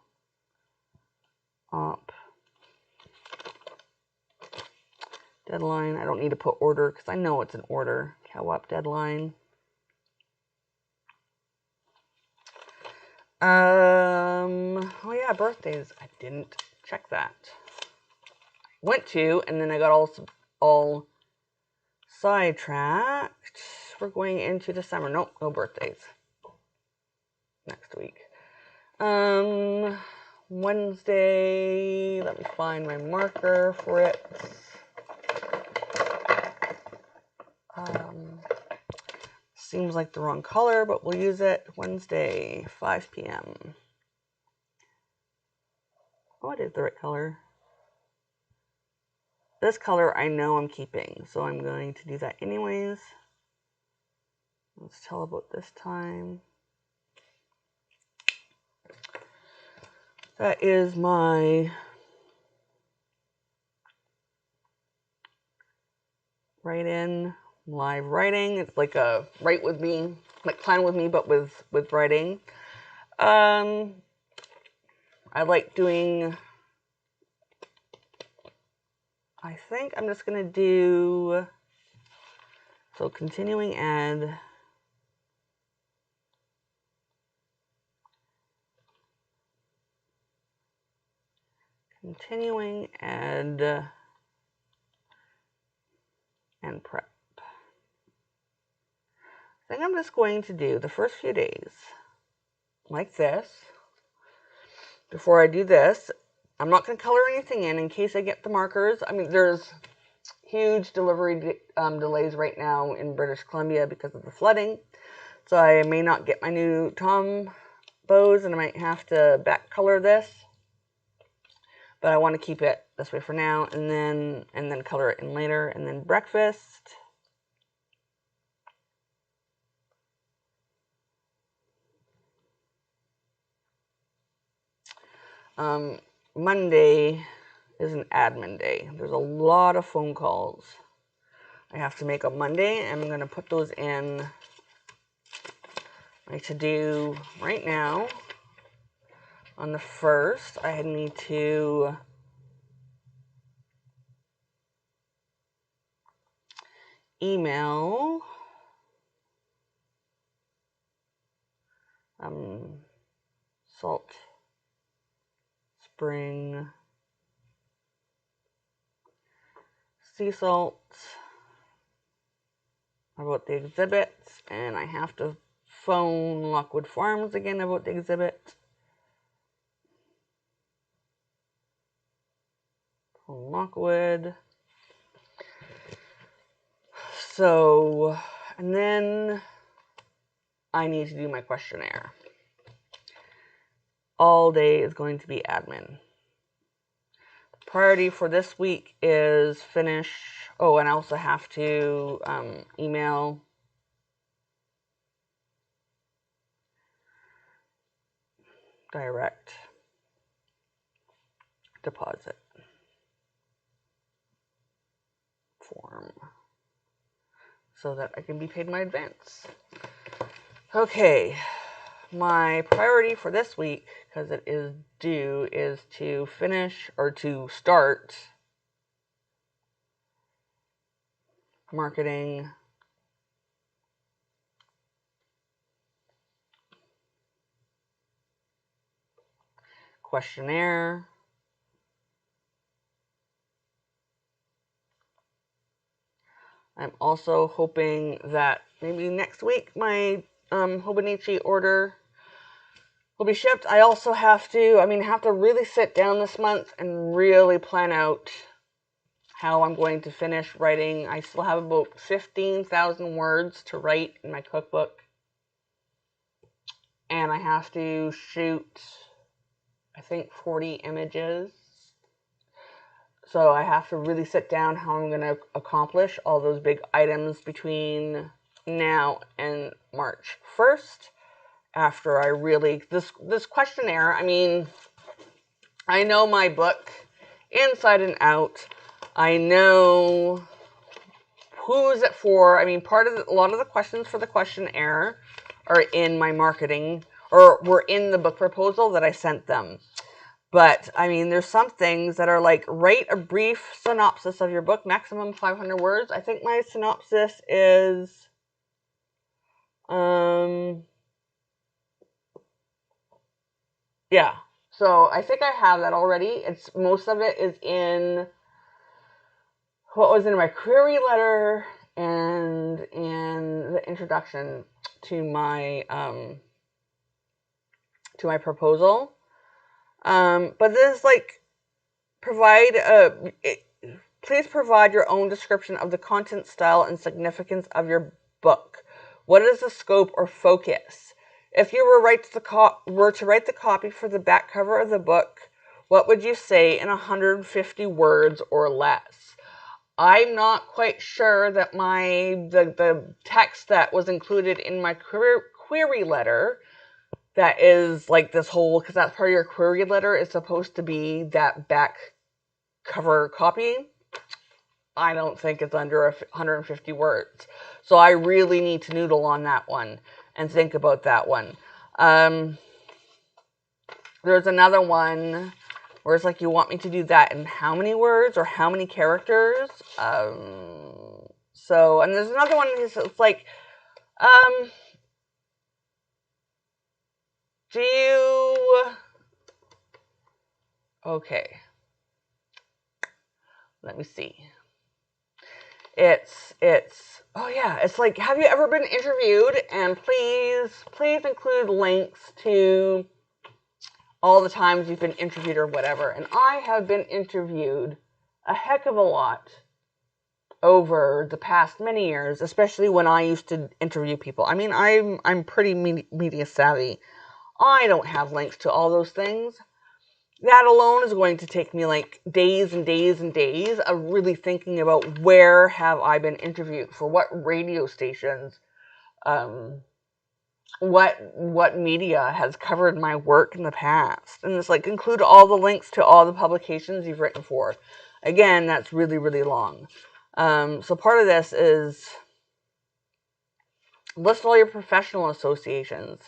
op Deadline. I don't need to put order because I know it's an order. Co-op deadline. Oh yeah, birthdays. I didn't check that. Went to, and then I got all sidetracked. We're going into December. Nope, no birthdays. Next week. Wednesday. Let me find my marker for it. Seems like the wrong color, but we'll use it. Wednesday, 5 p.m. What is the right color? This color I know I'm keeping, so I'm going to do that anyways. Let's tell about this time. That is my write-in, live writing. It's like a write with me, like plan with me, but with writing. I like doing, I think I'm just going to do, so continuing ad. Continuing and prep. I think I'm just going to do the first few days like this. Before I do this, I'm not going to color anything in case I get the markers. I mean, there's huge delivery delays right now in British Columbia because of the flooding. So I may not get my new Tom bows and I might have to back color this. But I want to keep it this way for now and then color it in later. And then breakfast. Monday is an admin day. There's a lot of phone calls I have to make on Monday. I'm going to put those in my to-do right now. On the 1st, I need to email Salt Spring sea salt about the exhibits, and I have to phone Lockwood Farms again about the exhibit. Phone Lockwood. So, and then I need to do my questionnaire. All day is going to be admin. Priority for this week is finish. Oh, and I also have to email direct deposit form so that I can be paid my advance. Okay, my priority for this week, because it is due, is to finish or to start marketing questionnaire. I'm also hoping that maybe next week my Hobonichi order will be shipped. I also have to really sit down this month and really plan out how I'm going to finish writing. I still have about 15,000 words to write in my cookbook. And I have to shoot, I think, 40 images. So I have to really sit down how I'm going to accomplish all those big items between now and March 1st. After I really, this questionnaire, I mean, I know my book inside and out. I know who's it for. I mean, a lot of the questions for the questionnaire are in my marketing, or were in the book proposal that I sent them. But, I mean, there's some things that are like, write a brief synopsis of your book, maximum 500 words. I think my synopsis is, yeah. So I think I have that already. Most of it is in what was in my query letter and in the introduction to my proposal. But this like please provide your own description of the content, style, and significance of your book. What is the scope or focus? If you were to write the copy for the back cover of the book, what would you say in 150 words or less? I'm not quite sure that the text that was included in my query letter, that is like this whole, because that's part of your query letter, is supposed to be that back cover copy. I don't think it's under 150 words. So I really need to noodle on that one and think about that one. There's another one where it's like, you want me to do that in how many words or how many characters? And there's another one that's like, okay. Let me see. It's like, have you ever been interviewed? And please include links to all the times you've been interviewed or whatever. And I have been interviewed a heck of a lot over the past many years, especially when I used to interview people. I mean, I'm pretty media savvy. I don't have links to all those things. That alone is going to take me like days and days and days of really thinking about where have I been interviewed, for what radio stations, what media has covered my work in the past. And it's like, include all the links to all the publications you've written for. Again, that's really, really long. So part of this is list all your professional associations.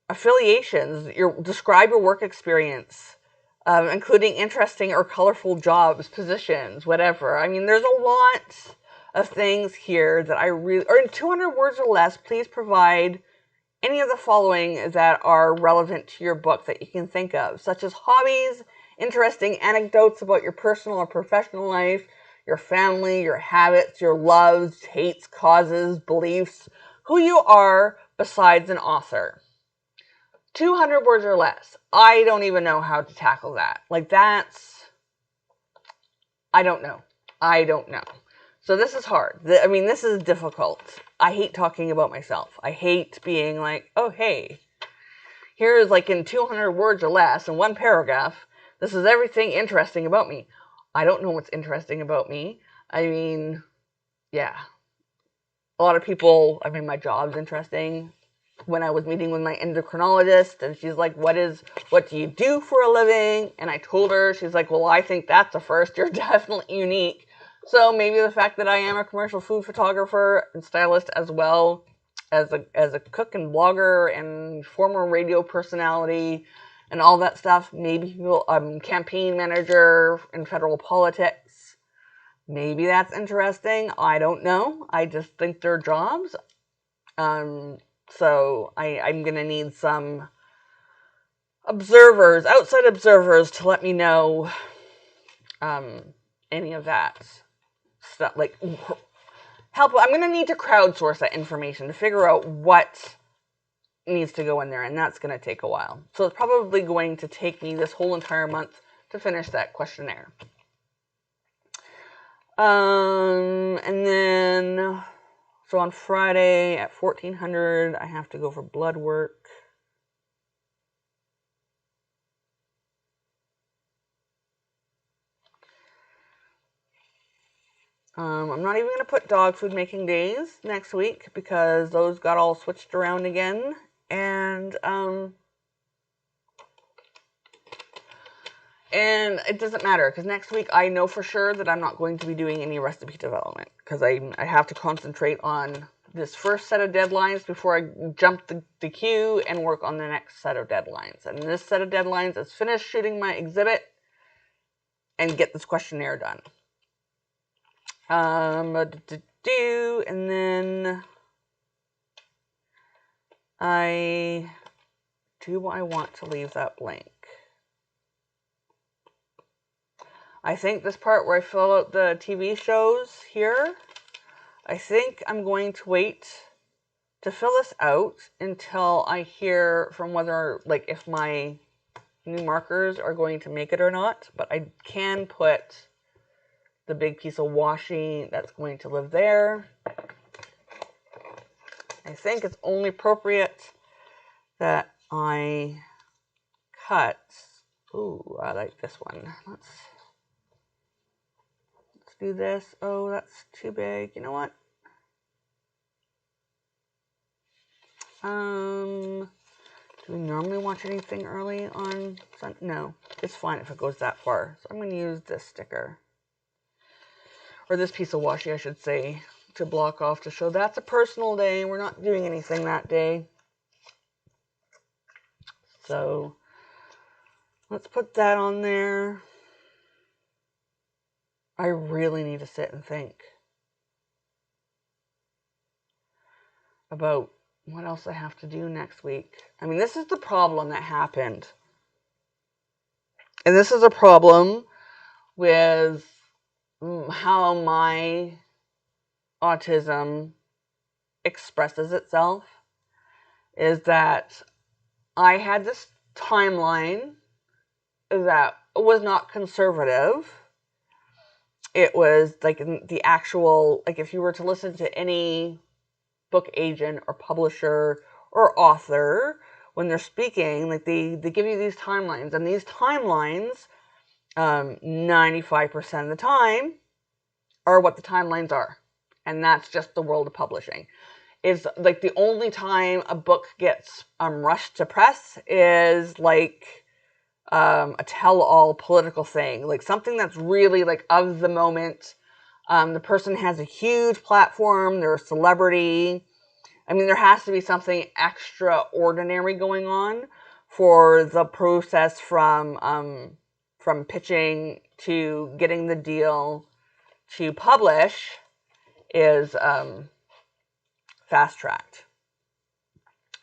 Affiliations, describe your work experience, including interesting or colorful jobs, positions, whatever. I mean, there's a lot of things here that or in 200 words or less, please provide any of the following that are relevant to your book that you can think of, such as hobbies, interesting anecdotes about your personal or professional life, your family, your habits, your loves, hates, causes, beliefs, who you are besides an author. 200 words or less. I don't even know how to tackle that. Like, I don't know. So this is hard. I mean, this is difficult. I hate talking about myself. I hate being like, oh, hey, here's like in 200 words or less in one paragraph, this is everything interesting about me. I don't know what's interesting about me. I mean, yeah. A lot of people, I mean, my job's interesting. When I was meeting with my endocrinologist, and she's like, what do you do for a living? And I told her, she's like, well, I think that's a first. You're definitely unique. So maybe the fact that I am a commercial food photographer and stylist, as well as a cook and blogger and former radio personality and all that stuff. Maybe campaign manager in federal politics. Maybe that's interesting. I don't know. I just think they're jobs. So I'm going to need some outside observers, to let me know any of that stuff. Like, help. I'm going to need to crowdsource that information to figure out what needs to go in there, and that's going to take a while. So it's probably going to take me this whole entire month to finish that questionnaire. And then... So on Friday at 1400, I have to go for blood work. I'm not even going to put dog food making days next week, because those got all switched around again. And it doesn't matter, because next week I know for sure that I'm not going to be doing any recipe development, because I have to concentrate on this first set of deadlines before I jump the queue and work on the next set of deadlines. And this set of deadlines is finish shooting my exhibit and get this questionnaire done. And then I want to leave that blank? I think this part where I fill out the TV shows here, I think I'm going to wait to fill this out until I hear from whether, like, if my new markers are going to make it or not. But I can put the big piece of washi that's going to live there. I think it's only appropriate that I cut. Ooh, I like this one. Let's do this. Oh, that's too big. You know what? Do we normally watch anything early on Sunday? No, it's fine if it goes that far. So I'm going to use this sticker. Or this piece of washi, I should say, to block off to show that's a personal day. We're not doing anything that day. So let's put that on there. I really need to sit and think about what else I have to do next week. I mean, this is the problem that happened. And this is a problem with how my autism expresses itself, is that I had this timeline that was not conservative. It was like the actual, like if you were to listen to any book agent or publisher or author, when they're speaking, like they give you these timelines, and these timelines 95% of the time are what the timelines are. And that's just the world of publishing. Is like the only time a book gets rushed to press is like a tell-all political thing, like something that's really like of the moment. The person has a huge platform, they're a celebrity. I mean, there has to be something extraordinary going on for the process from pitching to getting the deal to publish is fast-tracked.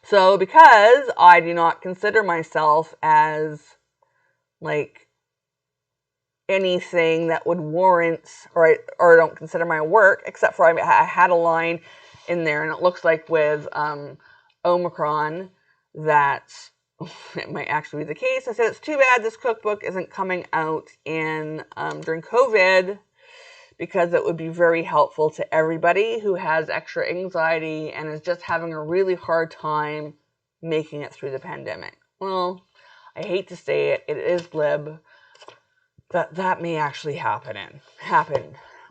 So because I do not consider myself as like anything that would warrant, or don't consider my work, except for I had a line in there, and it looks like with Omicron that it might actually be the case. I said it's too bad this cookbook isn't coming out in during COVID, because it would be very helpful to everybody who has extra anxiety and is just having a really hard time making it through the pandemic. Well, I hate to say it, it is glib. That may actually happen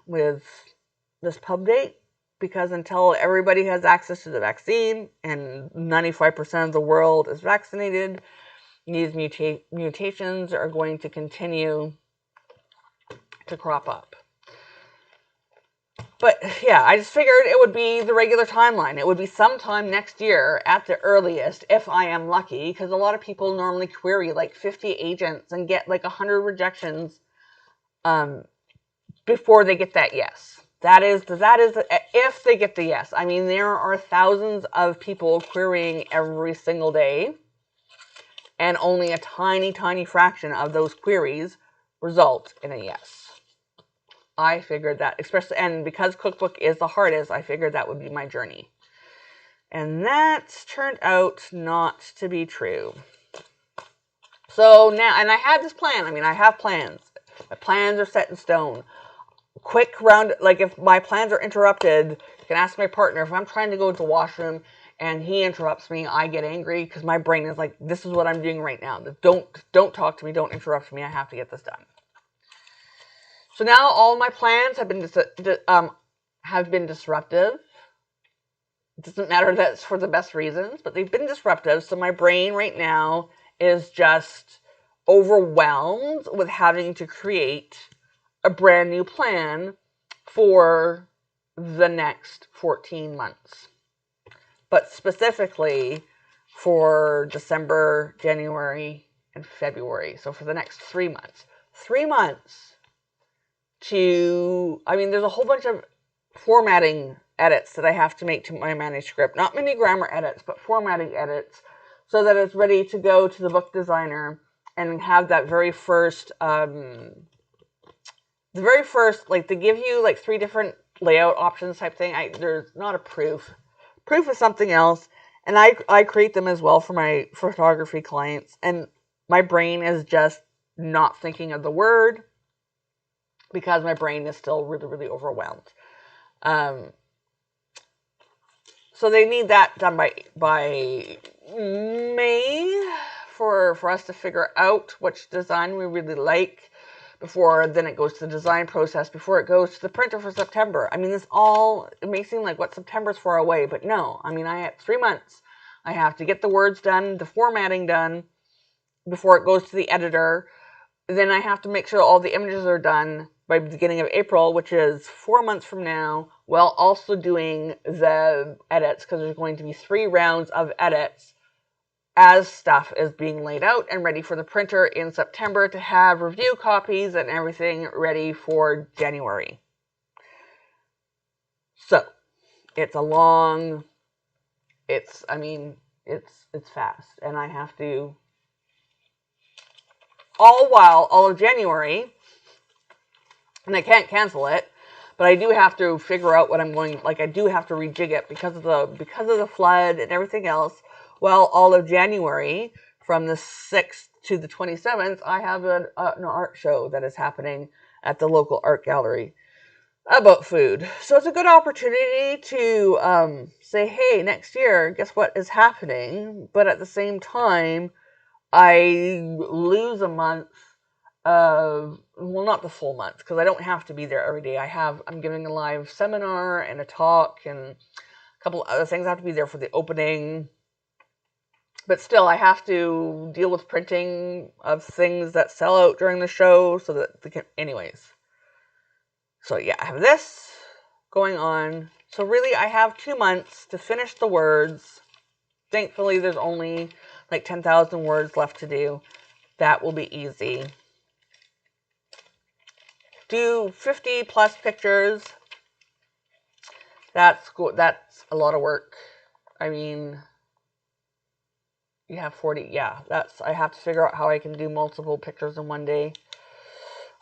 with this pub date, because until everybody has access to the vaccine and 95% of the world is vaccinated, these mutations are going to continue to crop up. But yeah, I just figured it would be the regular timeline. It would be sometime next year at the earliest, if I am lucky, because a lot of people normally query like 50 agents and get like 100 rejections before they get that yes. That is if they get the yes. I mean, there are thousands of people querying every single day, and only a tiny, tiny fraction of those queries result in a yes. I figured that, especially, and because cookbook is the hardest, I figured that would be my journey. And that turned out not to be true. So now, and I had this plan. I mean, I have plans. My plans are set in stone. Quick round, like if my plans are interrupted, you can ask my partner. If I'm trying to go to the washroom and he interrupts me, I get angry because my brain is like, this is what I'm doing right now. Don't talk to me. Don't interrupt me. I have to get this done. So now all my plans have been disruptive. It doesn't matter that it's for the best reasons, but they've been disruptive. So my brain right now is just overwhelmed with having to create a brand new plan for the next 14 months. But specifically for December, January, and February. So for the next 3 months. 3 months to, I mean, there's a whole bunch of formatting edits that I have to make to my manuscript. Not many grammar edits, but formatting edits so that it's ready to go to the book designer and have that very first, like they give you like 3 different layout options type thing. There's not a proof. Proof is something else. And I create them as well for my photography clients. And my brain is just not thinking of the word because my brain is still really, really overwhelmed. So they need that done by May for us to figure out which design we really like before then it goes to the design process, before it goes to the printer for September. I mean, it may seem like what September's far away, but no. I mean, I have 3 months. I have to get the words done, the formatting done before it goes to the editor. Then I have to make sure all the images are done by the beginning of April, which is 4 months from now, while also doing the edits, because there's going to be 3 rounds of edits as stuff is being laid out and ready for the printer in September to have review copies and everything ready for January. So, it's fast. And I have to, all of January, and I can't cancel it, but I do have to figure out what I'm going, like I do have to rejig it because of the flood and everything else. Well, all of January, from the 6th to the 27th, I have an art show that is happening at the local art gallery about food. So it's a good opportunity to say, hey, next year, guess what is happening? But at the same time, I lose a month of, well, not the full month, because I don't have to be there every day. I'm giving a live seminar and a talk and a couple other things. I have to be there for the opening. But still, I have to deal with printing of things that sell out during the show so that they can, anyways. So yeah, I have this going on. So really, I have 2 months to finish the words. Thankfully, there's only like 10,000 words left to do. That will be easy. Do 50 plus pictures. That's a lot of work. I mean, you have 40. Yeah, I have to figure out how I can do multiple pictures in one day.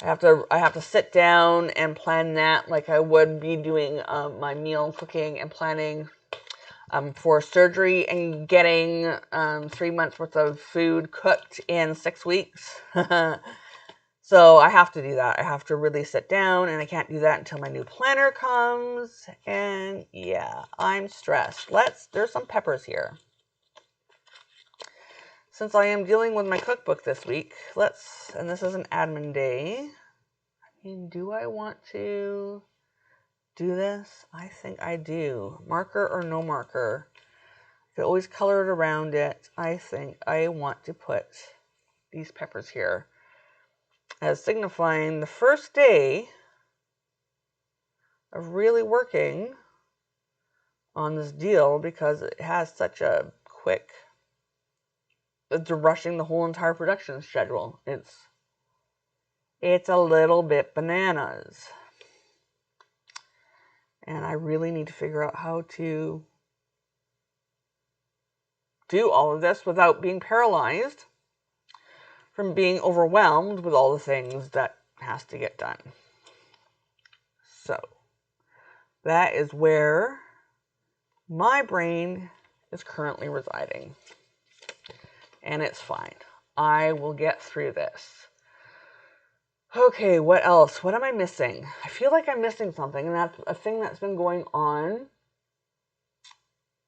I have to sit down and plan that like I would be doing my meal cooking and planning for surgery and getting 3 months worth of food cooked in 6 weeks. So I have to do that. I have to really sit down, and I can't do that until my new planner comes. And yeah, I'm stressed. There's some peppers here. Since I am dealing with my cookbook this week, and this is an admin day. I mean, do I want to do this? I think I do. Marker or no marker. I could always color it around it. I think I want to put these peppers here as signifying the first day of really working on this deal, because it has such a quick, it's rushing the whole entire production schedule. It's a little bit bananas. And I really need to figure out how to do all of this without being paralyzed from being overwhelmed with all the things that has to get done. So that is where my brain is currently residing. And it's fine. I will get through this. Okay, what else? What am I missing? I feel like I'm missing something, and that's a thing that's been going on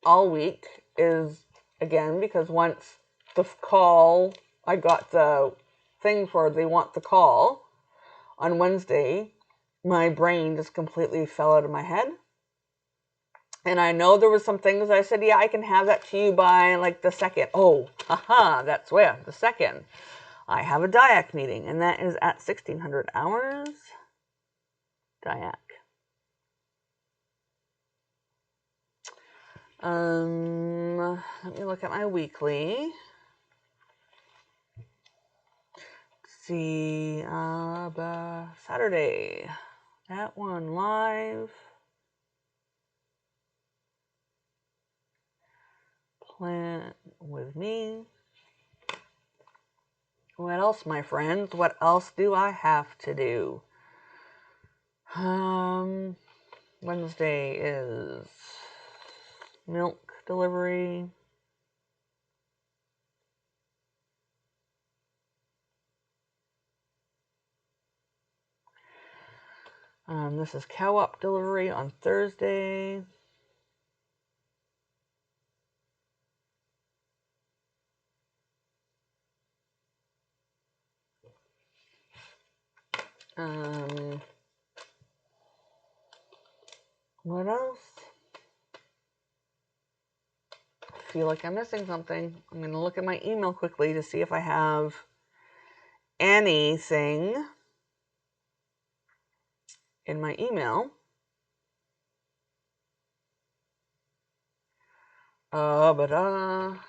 all week is, again, because once the call, I got the thing for they want the call on Wednesday, my brain just completely fell out of my head. And I know there was some things I said, yeah, I can have that to you by like the 2nd. Oh, haha, that's where, the 2nd. I have a DIAC meeting, and that is at 1600 hours. DIAC. Let me look at my weekly. See, Saturday, that one live. Plan with me. What else, my friends? What else do I have to do? Wednesday is milk delivery. This is cow-op delivery on Thursday. What else? I feel like I'm missing something. I'm going to look at my email quickly to see if I have anything in my email. That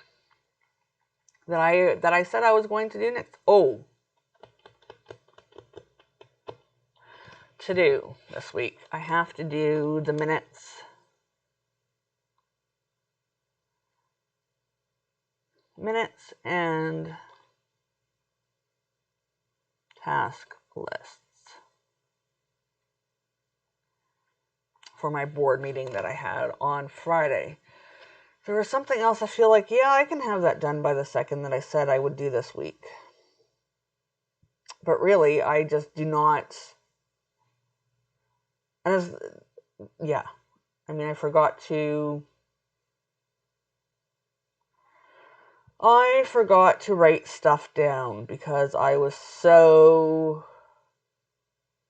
I said I was going to do next. Oh, to do this week. I have to do the minutes. Minutes and task lists for my board meeting that I had on Friday. There was something else I feel like, yeah, I can have that done by the second that I said I would do this week. But really, I just do not. And yeah, I mean, I forgot to write stuff down because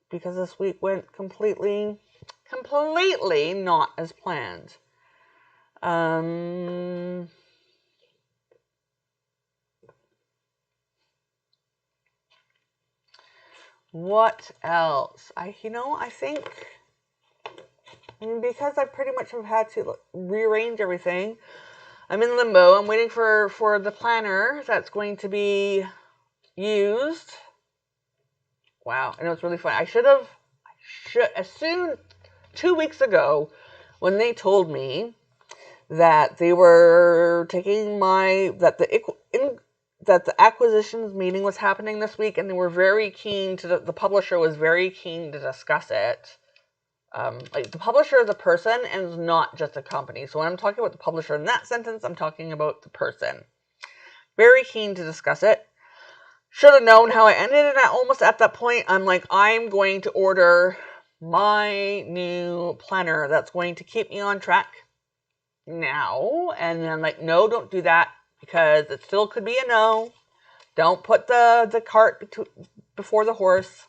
because this week went completely not as planned. What else? I think, because I pretty much have had to rearrange everything, I'm in limbo. I'm waiting for the planner that's going to be used. Wow, I know it's really fun. I should as soon 2 weeks ago when they told me that they were taking that the acquisitions meeting was happening this week, and they were very keen the publisher was very keen to discuss it. Like, the publisher is a person and is not just a company. So when I'm talking about the publisher in that sentence, I'm talking about the person. Very keen to discuss it. Should have known how I ended, and almost at that point, I'm like, I'm going to order my new planner that's going to keep me on track now. And then I'm like, no, don't do that, because it still could be a no. Don't put the cart before the horse.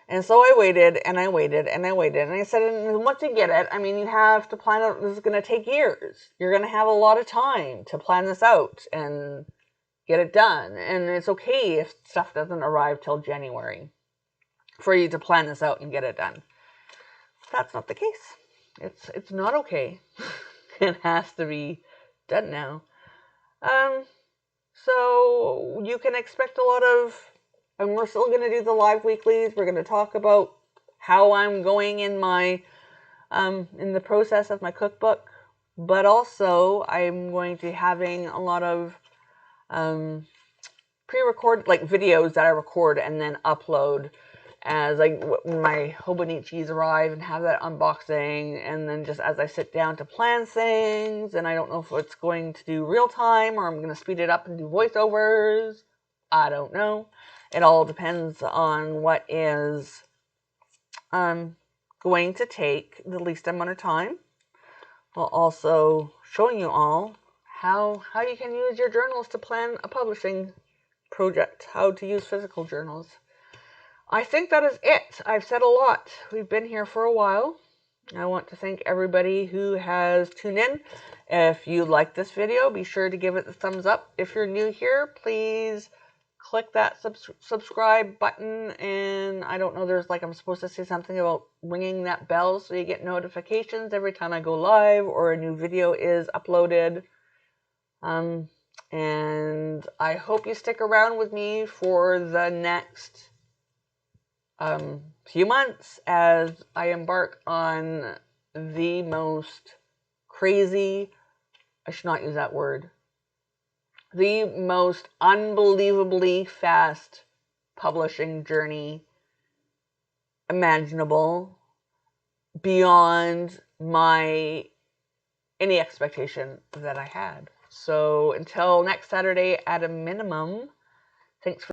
And so I waited, and I waited, and I waited. And I said, and once you get it, I mean, you have to plan out, this is going to take years. You're going to have a lot of time to plan this out and get it done. And it's okay if stuff doesn't arrive till January for you to plan this out and get it done. That's not the case. It's not okay. It has to be done now. So you can expect a lot of, and we're still going to do the live weeklies. We're going to talk about how I'm going in my, in the process of my cookbook, but also I'm going to be having a lot of, pre-recorded, like, videos that I record and then upload as, like, when my Hobonichis arrive, and have that unboxing, and then just as I sit down to plan things, and I don't know if it's going to do real time or I'm going to speed it up and do voiceovers. I don't know. It all depends on what is going to take the least amount of time, while also showing you all how you can use your journals to plan a publishing project, how to use physical journals. I think that is it. I've said a lot. We've been here for a while. I want to thank everybody who has tuned in. If you like this video, be sure to give it the thumbs up. If you're new here, please click that subscribe button, and I don't know, there's like, I'm supposed to say something about ringing that bell so you get notifications every time I go live or a new video is uploaded. And I hope you stick around with me for the next few months as I embark on the most crazy, I should not use that word, the most unbelievably fast publishing journey imaginable, beyond any expectation that I had. So until next Saturday, at a minimum, thanks for